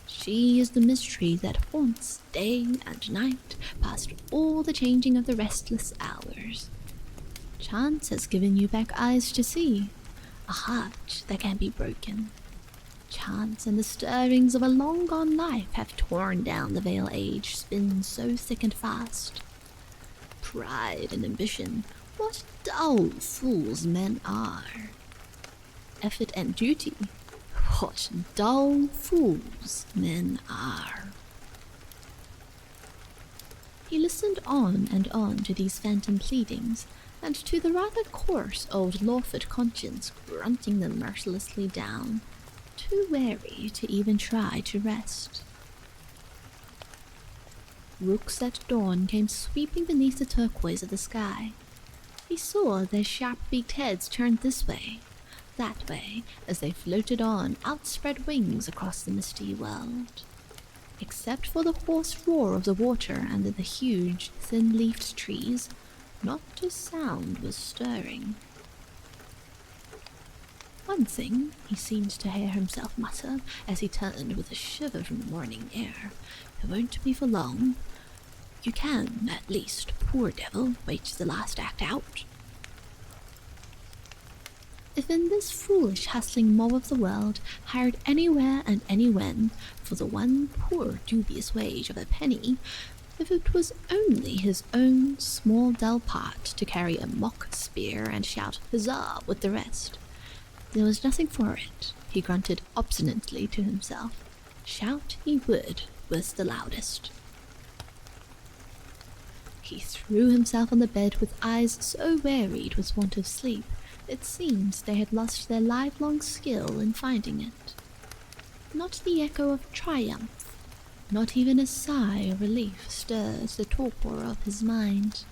Speaker 1: "She is the mystery that haunts day and night, past all the changing of the restless hours. Chance has given you back eyes to see, a heart that can be broken. Chance and the stirrings of a long-gone life have torn down the veil age spins so thick and fast. Pride and ambition, what dull fools men are. Effort and duty, what dull fools men are." He listened on and on to these phantom pleadings, and to the rather coarse old ʟɪᴏᴏ conscience grunting them mercilessly down, too wary to even try to rest. Rooks at dawn came sweeping beneath the turquoise of the sky. He saw their sharp-beaked heads turned this way, that way, as they floated on outspread wings across the misty world. Except for the hoarse roar of the water under the huge, thin-leafed trees, not a sound was stirring. One thing he seemed to hear himself mutter as he turned with a shiver from the morning air. It won't be for long. You can, at least, poor devil, wait the last act out. If in this foolish hustling mob of the world, hired anywhere and anywhen, for the one poor dubious wage of a penny, if it was only his own small dull part to carry a mock spear and shout huzzah with the rest, there was nothing for it, he grunted obstinately to himself. Shout he would with the loudest. He threw himself on the bed with eyes so wearied with want of sleep, it seemed they had lost their livelong skill in finding it. Not the echo of triumph, not even a sigh of relief stirred the torpor of his mind.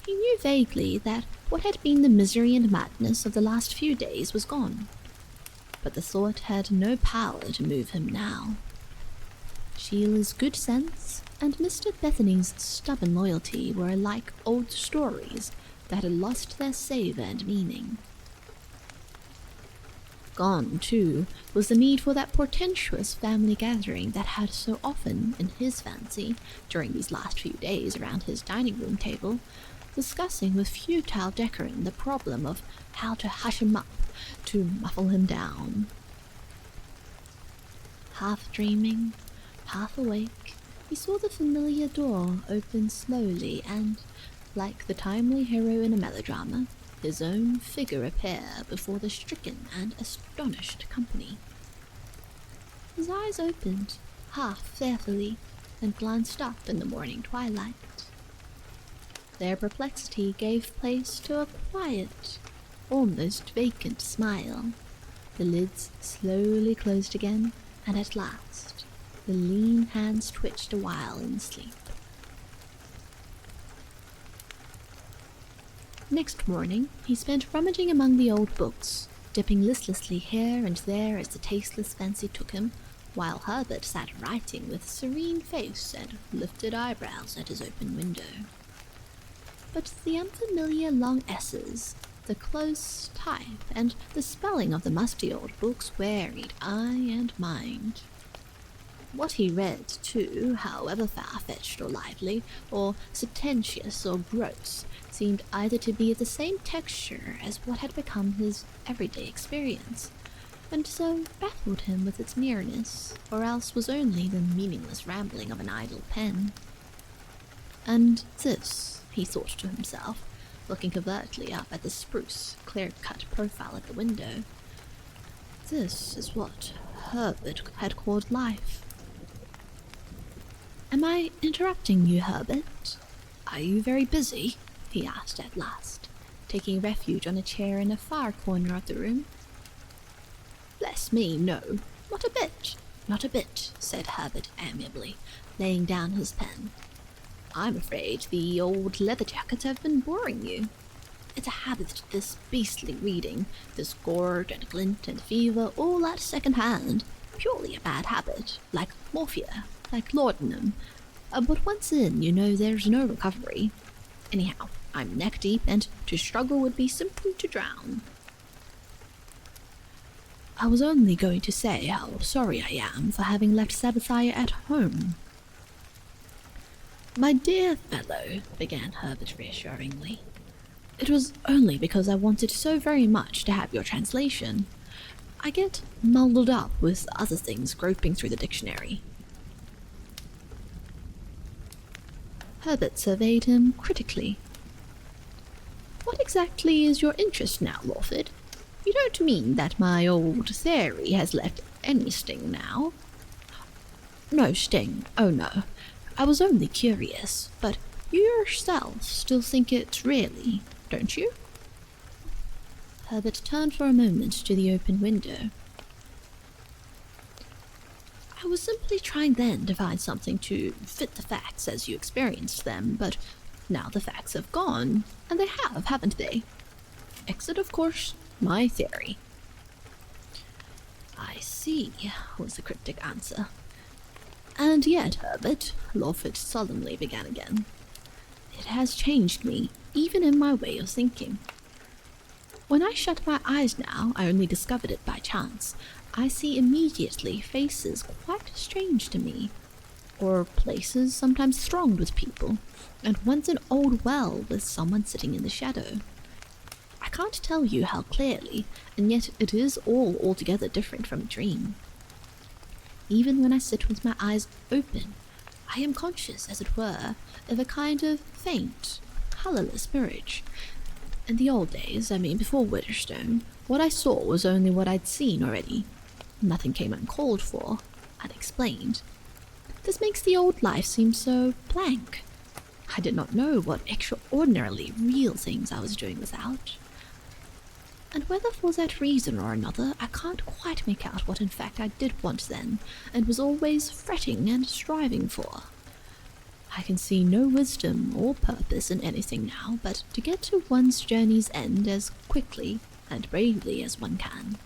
Speaker 1: He knew vaguely that what had been the misery and madness of the last few days was gone, but the thought had no power to move him now. Sheila's good sense and Mr. Bethany's stubborn loyalty were like old stories that had lost their savour and meaning. Gone, too, was the need for that portentous family gathering that had so often, in his fancy, during these last few days around his dining-room table, discussing with futile decorum the problem of how to hush him up, to muffle him down. Half dreaming, half awake, he saw the familiar door open slowly and, like the timely hero in a melodrama, his own figure appear before the stricken and astonished company. His eyes opened, half fearfully, and glanced up in the morning twilight. Their perplexity gave place to a quiet, almost vacant smile. The lids slowly closed again, and at last the lean hands twitched a while in sleep. Next morning, he spent rummaging among the old books, dipping listlessly here and there as the tasteless fancy took him, while Herbert sat writing with serene face and lifted eyebrows at his open window. But the unfamiliar long S's, the close type, and the spelling of the musty old books wearied eye and mind. What he read, too, however far-fetched or lively, or sententious or gross, seemed either to be of the same texture as what had become his everyday experience, and so baffled him with its nearness, or else was only the meaningless rambling of an idle pen. And this, he thought to himself, looking covertly up at the spruce, clear-cut profile at the window, this is what Herbert had called life. "Am I interrupting you, Herbert? Are you very busy?" he asked at last, taking refuge on a chair in a far corner of the room. "Bless me, no, not a bit," said Herbert amiably, laying down his pen. "I'm afraid the old leather jackets have been boring you. It's a habit, this beastly reading, this gourd and glint and fever, all at second hand. Purely a bad habit, like morphia, like laudanum. But once in, you know there's no recovery. Anyhow, I'm neck-deep, and to struggle would be simply to drown." "I was only going to say how sorry I am for having left Sabathia at home." "My dear fellow," began Herbert reassuringly, "it was only because I wanted so very much to have your translation. I get muddled up with other things groping through the dictionary." Herbert surveyed him critically. "What exactly is your interest now, Lawford? You don't mean that my old theory has left any sting now?" "No sting, oh no. I was only curious, but you yourself still think it really, don't you?" Herbert turned for a moment to the open window. "I was simply trying then to find something to fit the facts as you experienced them, but now the facts have gone, and they have, haven't they? Except, of course, my theory." "I see," was the cryptic answer. And yet, Herbert, Lawford solemnly began again, it has changed me, even in my way of thinking. When I shut my eyes now, I only discovered it by chance, I see immediately faces quite strange to me, or places sometimes thronged with people, and once an old well with someone sitting in the shadow. I can't tell you how clearly, and yet it is all altogether different from a dream. Even when I sit with my eyes open, I am conscious, as it were, of a kind of faint, colourless mirage. In the old days, I mean before Widderstone, what I saw was only what I'd seen already. Nothing came uncalled for, unexplained. This makes the old life seem so blank. I did not know what extraordinarily real things I was doing without. And whether for that reason or another, I can't quite make out what in fact I did want then, and was always fretting and striving for. I can see no wisdom or purpose in anything now but to get to one's journey's end as quickly and bravely as one can.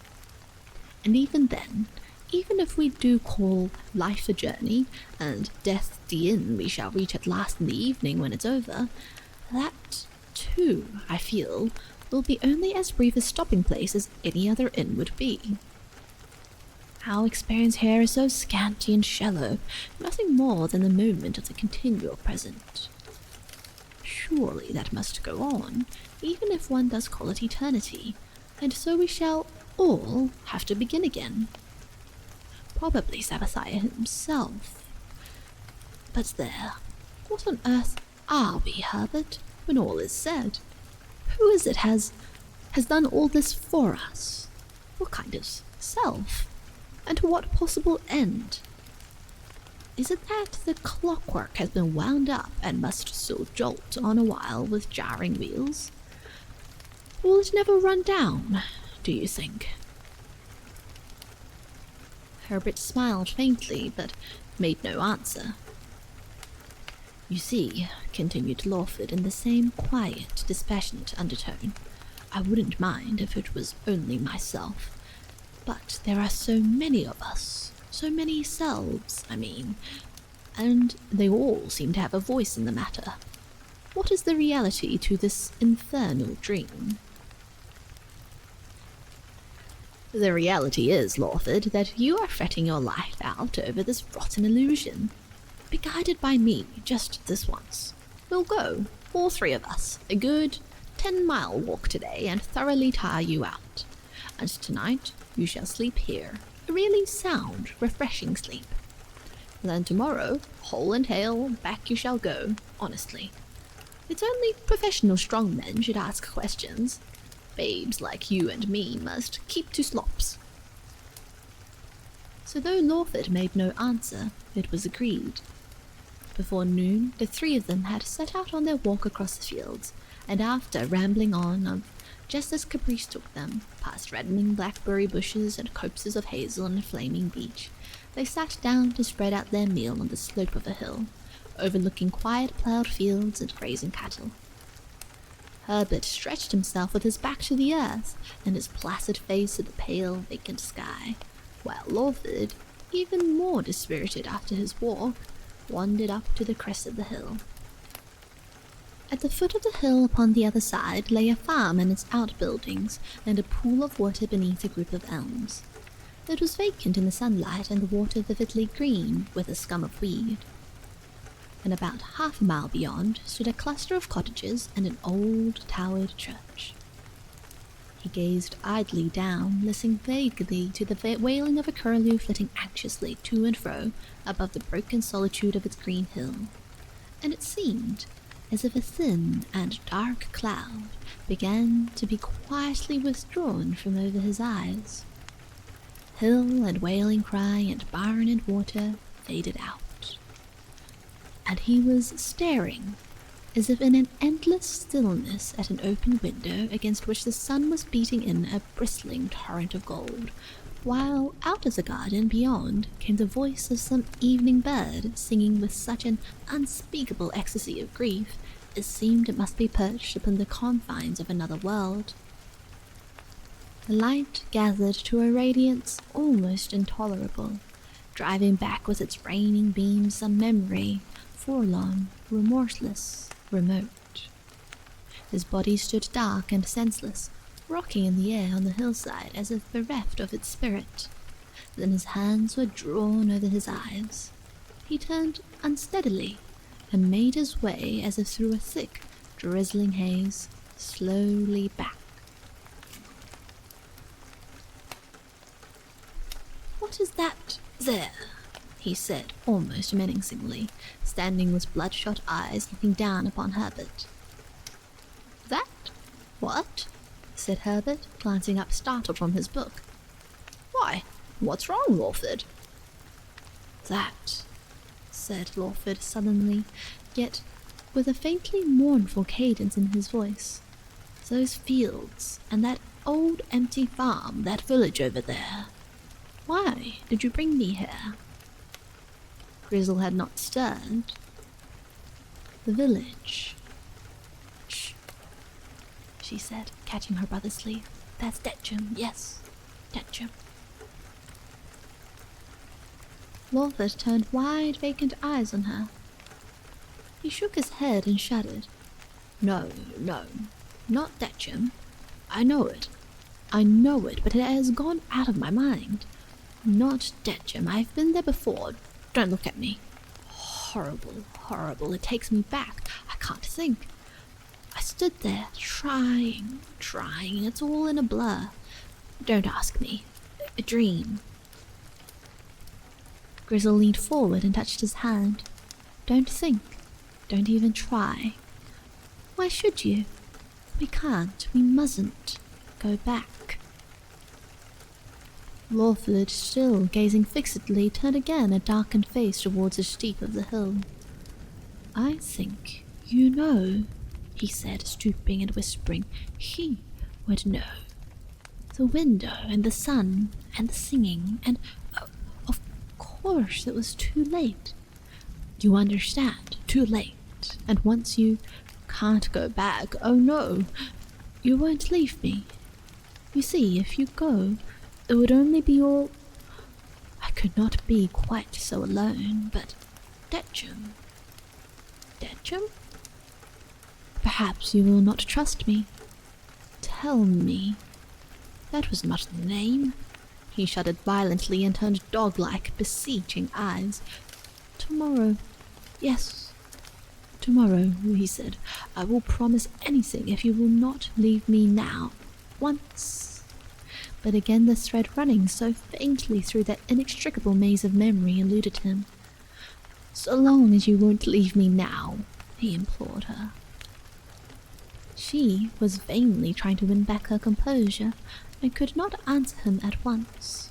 Speaker 1: And even then, even if we do call life a journey, and death the inn we shall reach at last in the evening when it's over, that, too, I feel, will be only as brief a stopping place as any other inn would be. Our experience here is so scanty and shallow, nothing more than the moment of the continual present. Surely that must go on, even if one does call it eternity, and so we shall all have to begin again. Probably ʔɪᴏᴏ himself. But there, what on earth are we, Herbert, when all is said? Who is it has done all this for us? What kind of self? And to what possible end? Is it that the clockwork has been wound up and must still jolt on a while with jarring wheels? Will it never run down, do you think? Herbert smiled faintly, but made no answer. You see, continued Lawford in the same quiet, dispassionate undertone, I wouldn't mind if it was only myself. But there are so many of us, so many selves, I mean, and they all seem to have a voice in the matter. What is the reality to this infernal dream? The reality is, Lawford, that you are fretting your life out over this rotten illusion. Be guided by me just this once. We'll go, all three of us, a good 10-mile walk today and thoroughly tire you out. And tonight you shall sleep here, a really sound, refreshing sleep. Then tomorrow, whole and hale, back you shall go, honestly. It's only professional strongmen should ask questions. Babes like you and me must keep to slops. So though Lawford made no answer, it was agreed. Before noon, the three of them had set out on their walk across the fields, and after rambling on, just as caprice took them, past reddening blackberry bushes and copses of hazel and a flaming beech, they sat down to spread out their meal on the slope of a hill, overlooking quiet ploughed fields and grazing cattle. Herbert stretched himself with his back to the earth and his placid face to the pale, vacant sky, while Lawford, even more dispirited after his walk, wandered up to the crest of the hill. At the foot of the hill upon the other side lay a farm and its outbuildings, and a pool of water beneath a group of elms. It was vacant in the sunlight, and the water vividly green with a scum of weed. And about half a mile beyond stood a cluster of cottages and an old towered church. He gazed idly down, listening vaguely to the wailing of a curlew flitting anxiously to and fro above the broken solitude of its green hill, and it seemed as if a thin and dark cloud began to be quietly withdrawn from over his eyes. Hill and wailing cry and barn and water faded out, and he was staring as if in an endless stillness at an open window against which the sun was beating in a bristling torrent of gold, while out of the garden beyond came the voice of some evening bird singing with such an unspeakable ecstasy of grief it seemed it must be perched upon the confines of another world. The light gathered to a radiance almost intolerable, driving back with its raining beams some memory, forlorn, remorseless, remote. His body stood dark and senseless, rocking in the air on the hillside as if bereft of its spirit. Then his hands were drawn over his eyes. He turned unsteadily and made his way as if through a thick, drizzling haze, slowly back. "What is that there?" he said, almost menacingly, standing with bloodshot eyes looking down upon Herbert. "That? What?" said Herbert, glancing up startled from his book. "Why, what's wrong, Lawford?" "That," said Lawford sullenly, yet with a faintly mournful cadence in his voice. "Those fields, and that old empty farm, that village over there. Why did you bring me here?" Grizzle had not stirred. "The village." "Shh," she said, catching her brother's sleeve. "That's Ďećim, yes, Ďećim." Lawford turned wide, vacant eyes on her. He shook his head and shuddered. No, not Ďećim. I know it, but it has gone out of my mind. Not Ďećim. I've been there before. Don't look at me. Horrible, horrible. It takes me back. I can't think. I stood there, trying, and it's all in a blur. Don't ask me. A dream." Grizzle leaned forward and touched his hand. "Don't think. Don't even try. Why should you? We can't, we mustn't go back." Lawford, still gazing fixedly, turned again a darkened face towards the steep of the hill. "I think you know," he said, stooping and whispering. "He would know. The window, and the sun, and the singing, and of course it was too late. You understand, too late. And once you can't go back, oh no, you won't leave me. You see, if you go, it would only be all... I could not be quite so alone, but Ďećim. Ďećim? Perhaps you will not trust me. Tell me. That was not the name." He shuddered violently and turned dog-like, beseeching eyes. "Tomorrow. Yes, tomorrow," he said. "I will promise anything if you will not leave me now. Once." But again the thread running so faintly through that inextricable maze of memory eluded him. "So long as you won't leave me now," he implored her. She was vainly trying to win back her composure, and could not answer him at once.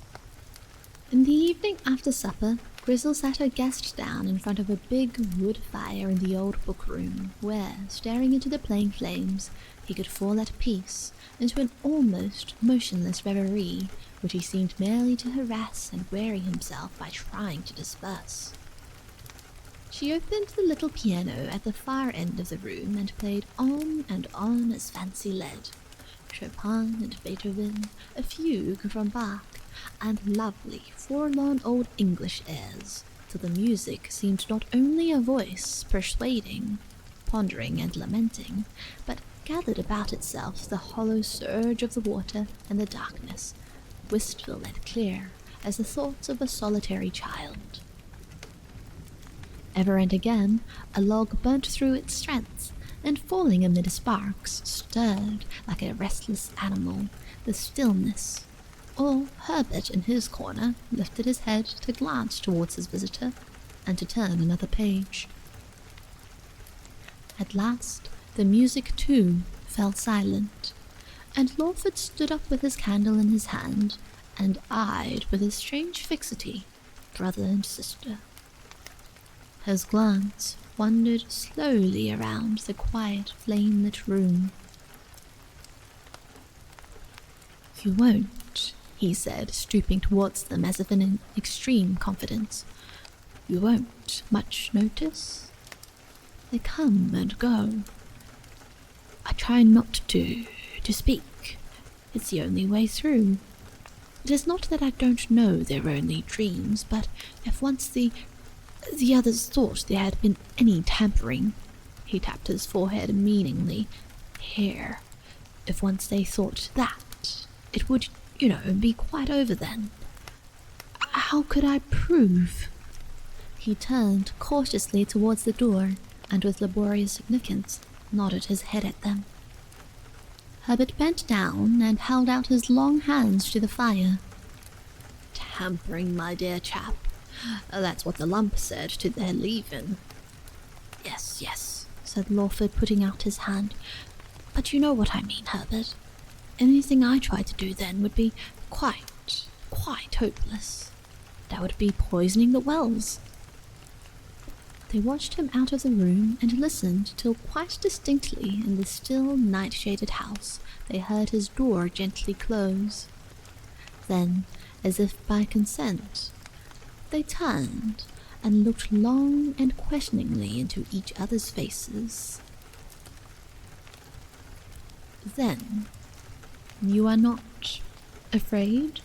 Speaker 1: In the evening after supper, Grizzle sat her guest down in front of a big wood fire in the old book room, where, staring into the playing flames, he could fall at peace into an almost motionless reverie, which he seemed merely to harass and weary himself by trying to disperse. She opened the little piano at the far end of the room and played on and on as fancy led. Chopin and Beethoven, a fugue from Bach, and lovely, forlorn old English airs, till the music seemed not only a voice persuading, pondering and lamenting, but gathered about itself the hollow surge of the water and the darkness, wistful and clear as the thoughts of a solitary child. Ever and again, a log burnt through its strength, and falling amid sparks, stirred, like a restless animal, the stillness, or Herbert in his corner lifted his head to glance towards his visitor, and to turn another page. At last, the music too fell silent, and Lawford stood up with his candle in his hand, and eyed with a strange fixity brother and sister. His glance wandered slowly around the quiet, flame-lit room. "You won't," he said, stooping towards them as if in extreme confidence. "You won't much notice? They come and go. I try not to speak. It's the only way through. It is not that I don't know they're only dreams, but if once the others thought there had been any tampering, he tapped his forehead meaningly, here, if once they thought that, it would, be quite over then. How could I prove? He turned cautiously towards the door, and with laborious significance nodded his head at them. Herbert bent down and held out his long hands to the fire. Tampering, my dear chap. That's what the lump said to their leaving. Yes, said Lawford, putting out his hand. But you know what I mean, Herbert. Anything I tried to do then would be quite hopeless. That would be poisoning the wells. They watched him out of the room and listened till quite distinctly in the still night-shaded house they heard his door gently close. Then, as if by consent, they turned and looked long and questioningly into each other's faces. Then, you are not afraid?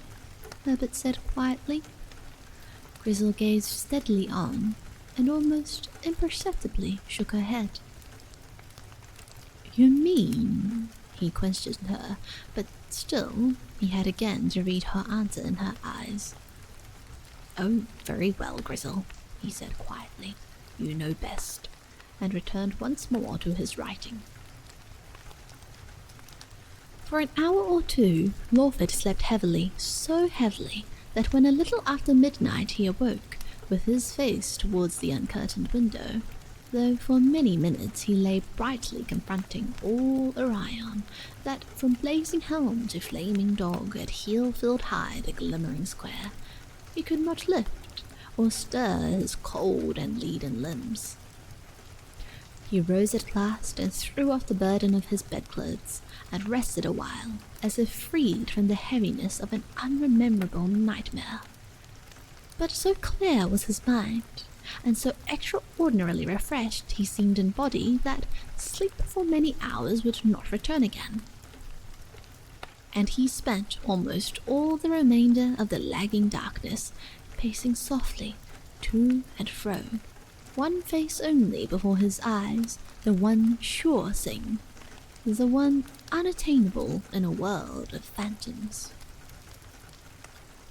Speaker 1: Herbert said quietly. Grizzle gazed steadily on, and almost imperceptibly shook her head. You mean? He questioned her, but still he had again to read her answer in her eyes. Oh, very well, Grizzle, he said quietly. You know best, and returned once more to his writing. For an hour or two, Lawford slept heavily, so heavily that when a little after midnight he awoke, with his face towards the uncurtained window, though for many minutes he lay brightly confronting all Orion, that from blazing helm to flaming dog at heel-filled high the glimmering square, he could not lift or stir his cold and leaden limbs. He rose at last and threw off the burden of his bedclothes, and rested a while, as if freed from the heaviness of an unrememberable nightmare. But so clear was his mind, and so extraordinarily refreshed he seemed in body, that sleep for many hours would not return again. And he spent almost all the remainder of the lagging darkness pacing softly to and fro, one face only before his eyes, the one sure thing, the one unattainable in a world of phantoms.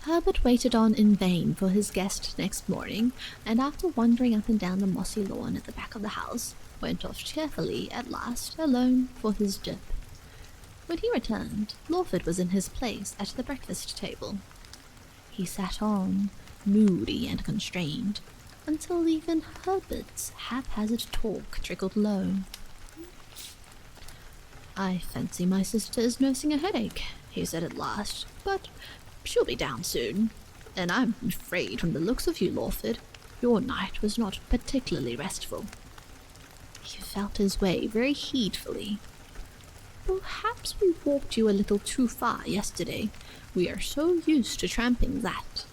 Speaker 1: Herbert waited on in vain for his guest next morning, and after wandering up and down the mossy lawn at the back of the house, went off cheerfully at last alone for his dip. When he returned, Lawford was in his place at the breakfast table. He sat on, moody and constrained, until even Herbert's haphazard talk trickled low. I fancy my sister is nursing a headache, he said at last, but she'll be down soon, and I'm afraid from the looks of you, Lawford, your night was not particularly restful. He felt his way very heedfully. Perhaps we walked you a little too far yesterday. We are so used to tramping that.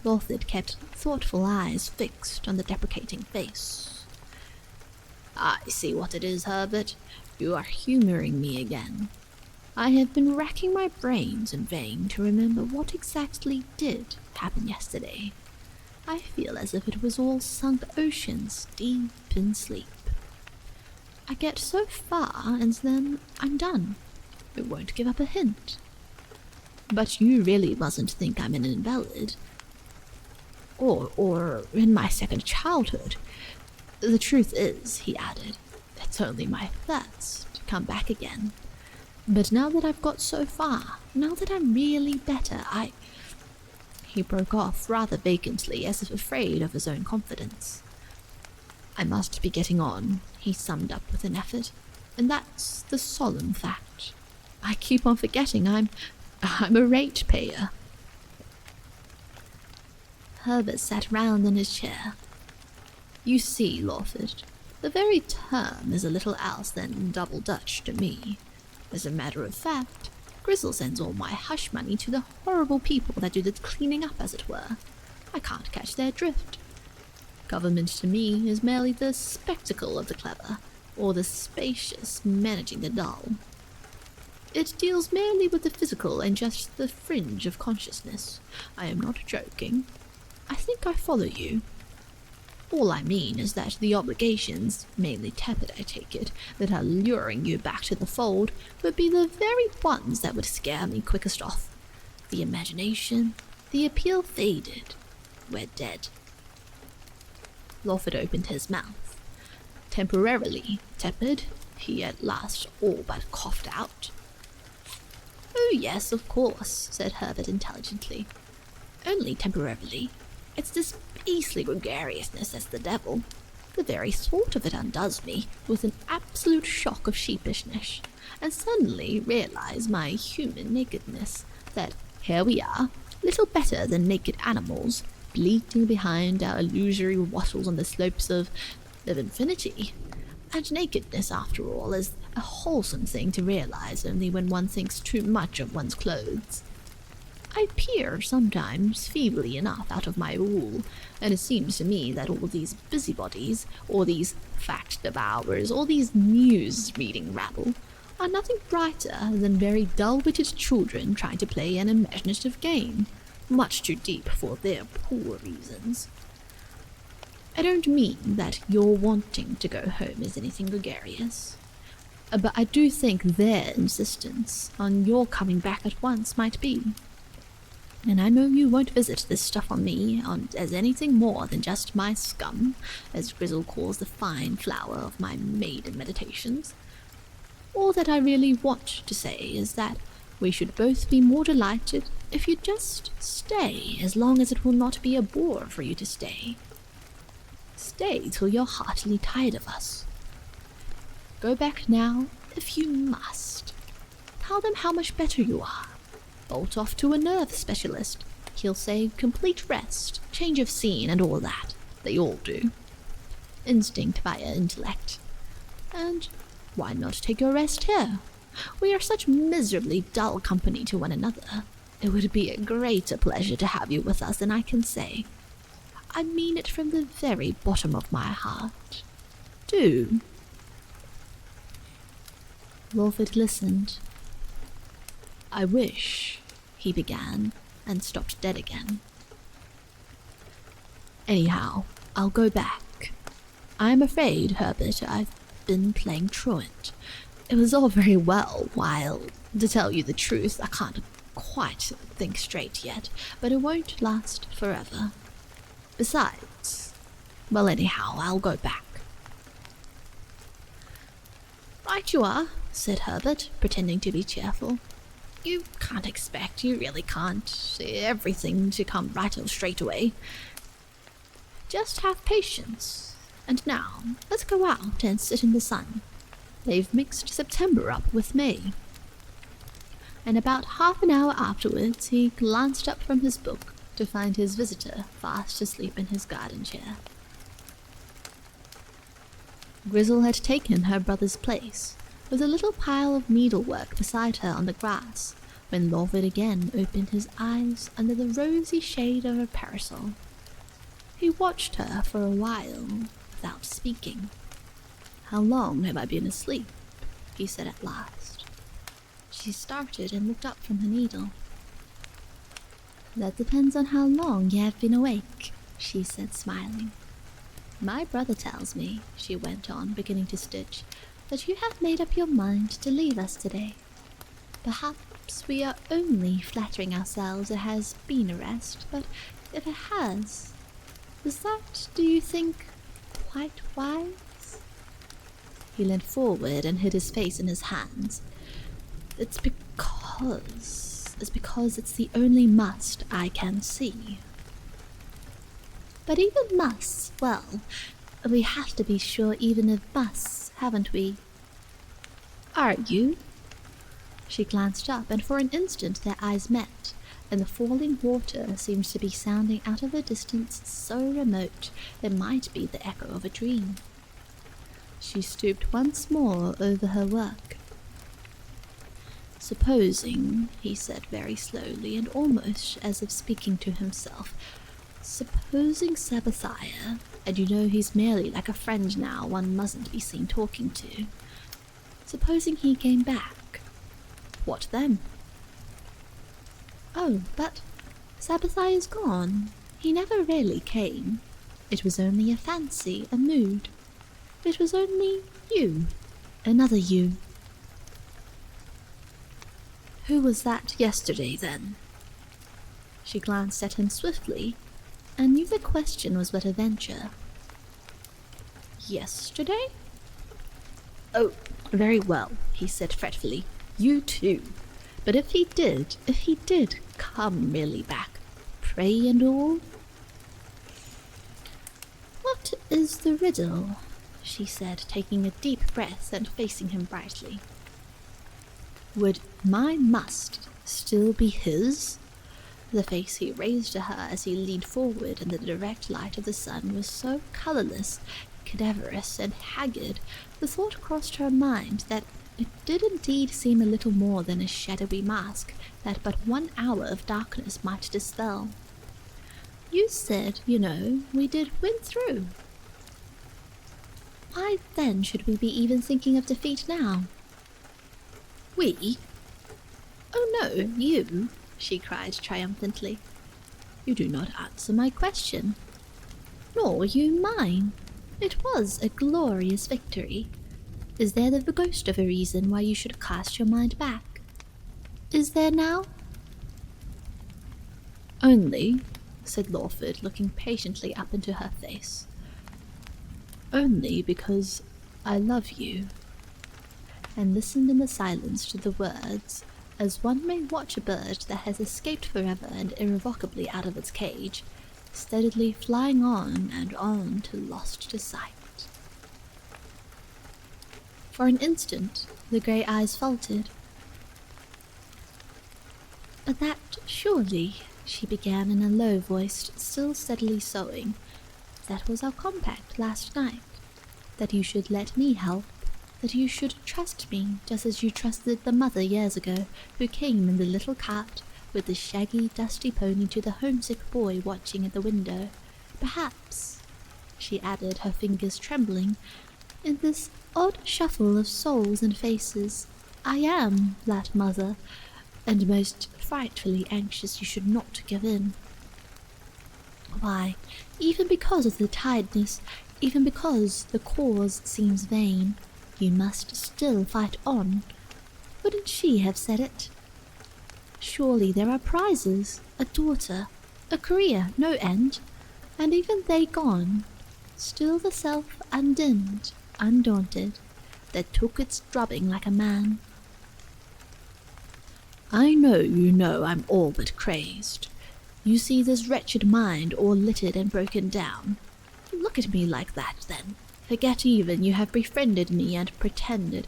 Speaker 1: Lawford kept thoughtful eyes fixed on the deprecating face. I see what it is, Herbert. You are humouring me again. I have been racking my brains in vain to remember what exactly did happen yesterday. I feel as if it was all sunk oceans deep in sleep. I get so far, and then I'm done. It won't give up a hint. But you really mustn't think I'm an invalid. Or in my second childhood. The truth is, he added, it's only my thirst to come back again. But now that I've got so far, now that I'm really better, He broke off rather vacantly, as if afraid of his own confidence. I must be getting on, he summed up with an effort, and that's the solemn fact. I keep on forgetting I'm a ratepayer. Herbert sat round in his chair. You see, Lawford, the very term is a little else than double Dutch to me. As a matter of fact, Grizzle sends all my hush money to the horrible people that do the cleaning up, as it were. I can't catch their drift. Government to me is merely the spectacle of the clever, or the spacious managing the dull. It deals merely with the physical and just the fringe of consciousness. I am not joking. I think I follow you. All I mean is that the obligations, mainly tepid I take it, that are luring you back to the fold would be the very ones that would scare me quickest off. The imagination, the appeal faded. We're dead. Lawford opened his mouth. Temporarily tepid, he at last all but coughed out. "Oh yes, of course," said Herbert intelligently. "Only temporarily. It's this beastly gregariousness that's the devil. The very thought of it undoes me with an absolute shock of sheepishness, and suddenly realize my human nakedness, that here we are, little better than naked animals, bleating behind our illusory wattles on the slopes of infinity. And nakedness, after all, is a wholesome thing to realize only when one thinks too much of one's clothes. I peer sometimes feebly enough out of my wool, and it seems to me that all these busybodies, or these fact devourers, or these news-reading rabble, are nothing brighter than very dull-witted children trying to play an imaginative game, much too deep for their poor reasons. I don't mean that your wanting to go home is anything gregarious, but I do think their insistence on your coming back at once might be. And I know you won't visit this stuff on me as anything more than just my scum, as Grizzle calls the fine flower of my maiden meditations. All that I really want to say is that we should both be more delighted if you just stay as long as it will not be a bore for you to stay. Stay till you're heartily tired of us. Go back now, if you must. Tell them how much better you are. Bolt off to a nerve specialist. He'll say complete rest, change of scene, and all that. They all do. Instinct via intellect. And why not take your rest here? We are such miserably dull company to one another. It would be a greater pleasure to have you with us than I can say. I mean it from the very bottom of my heart. Do." Lawford listened. "I wish," he began, and stopped dead again. "Anyhow, I'll go back. I'm afraid, Herbert, I've been playing truant. It was all very well while, to tell you the truth, I can't quite think straight yet, but it won't last forever. Besides, well, anyhow, I'll go back." "Right you are," said Herbert, pretending to be cheerful. "You can't expect, you really can't, everything to come right out straight away. Just have patience. And now, let's go out and sit in the sun. They've mixed September up with May." And about half an hour afterwards he glanced up from his book to find his visitor fast asleep in his garden chair. Grizzle had taken her brother's place, with a little pile of needlework beside her on the grass, when Lawford again opened his eyes under the rosy shade of her parasol. He watched her for a while, without speaking. "How long have I been asleep?" he said at last. She started and looked up from her needle. "That depends on how long you have been awake," she said, smiling. "My brother tells me," she went on, beginning to stitch, "that you have made up your mind to leave us today. Perhaps we are only flattering ourselves it has been a rest, but if it has, is that, do you think, quite wise?" He leaned forward and hid his face in his hands. It's because it's the only must I can see." "But even musts, well, we have to be sure even of musts, haven't we?" "Are you?" She glanced up, and for an instant their eyes met, and the falling water seemed to be sounding out of a distance so remote it might be the echo of a dream. She stooped once more over her work. "Supposing," he said very slowly and almost as if speaking to himself, "supposing Sabathiah, and you know he's merely like a friend now one mustn't be seen talking to, supposing he came back, What then? Oh, but Sabbathai is gone. He never really came. It was only a fancy, a mood. It was only you. Another you. Who was that yesterday, then? She glanced at him swiftly, and knew the question was but a venture. Yesterday? Oh, very well, he said fretfully. You too. But if he did come really back, pray and all? What is the riddle? She said, taking a deep breath and facing him brightly. Would my must still be his? The face he raised to her as he leaned forward in the direct light of the sun was so colourless, cadaverous, and haggard, the thought crossed her mind that it did indeed seem a little more than a shadowy mask that but 1 hour of darkness might dispel. You said, we did win through. Why then should we be even thinking of defeat now? We? Oh no, you, she cried triumphantly. You do not answer my question. Nor you mine. It was a glorious victory. Is there the ghost of a reason why you should cast your mind back? Is there now? Only, said Lawford, looking patiently up into her face. Only because I love you. And listened in the silence to the words, as one may watch a bird that has escaped forever and irrevocably out of its cage, steadily flying on and on till lost to sight. For an instant, the grey eyes faltered. But that surely, she began in a low voice, still steadily sewing, that was our compact last night, that you should let me help, that you should trust me just as you trusted the mother years ago who came in the little cart with the shaggy, dusty pony to the homesick boy watching at the window. Perhaps, she added, her fingers trembling, in this odd shuffle of souls and faces, I am that mother, and most frightfully anxious you should not give in. Why, even because of the tiredness, even because the cause seems vain, you must still fight on. Wouldn't she have said it? Surely there are prizes, a daughter, a career, no end, and even they gone, still the self undimmed, undaunted, that took its drubbing like a man. I know you know I'm all but crazed. You see this wretched mind all littered and broken down. Look at me like that, then. Forget even you have befriended me and pretended.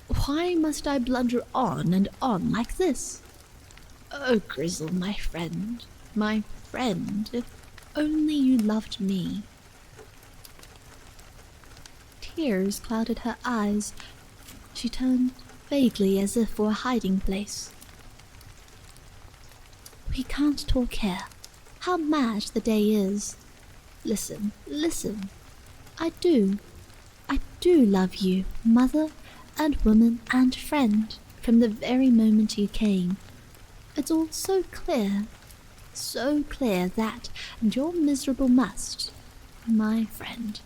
Speaker 1: Why must I blunder on and on like this? Oh, Grizzle, my friend, if only you loved me. Tears clouded her eyes. She turned vaguely as if for a hiding place. We can't talk here. How mad the day is. Listen. I do love you, mother and woman and friend, from the very moment you came. It's all so clear that, and your miserable must, my friend.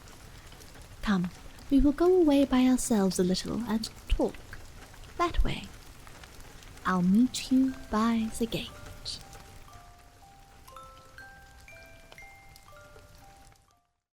Speaker 1: Come, we will go away by ourselves a little and talk, that way. I'll meet you by the gate.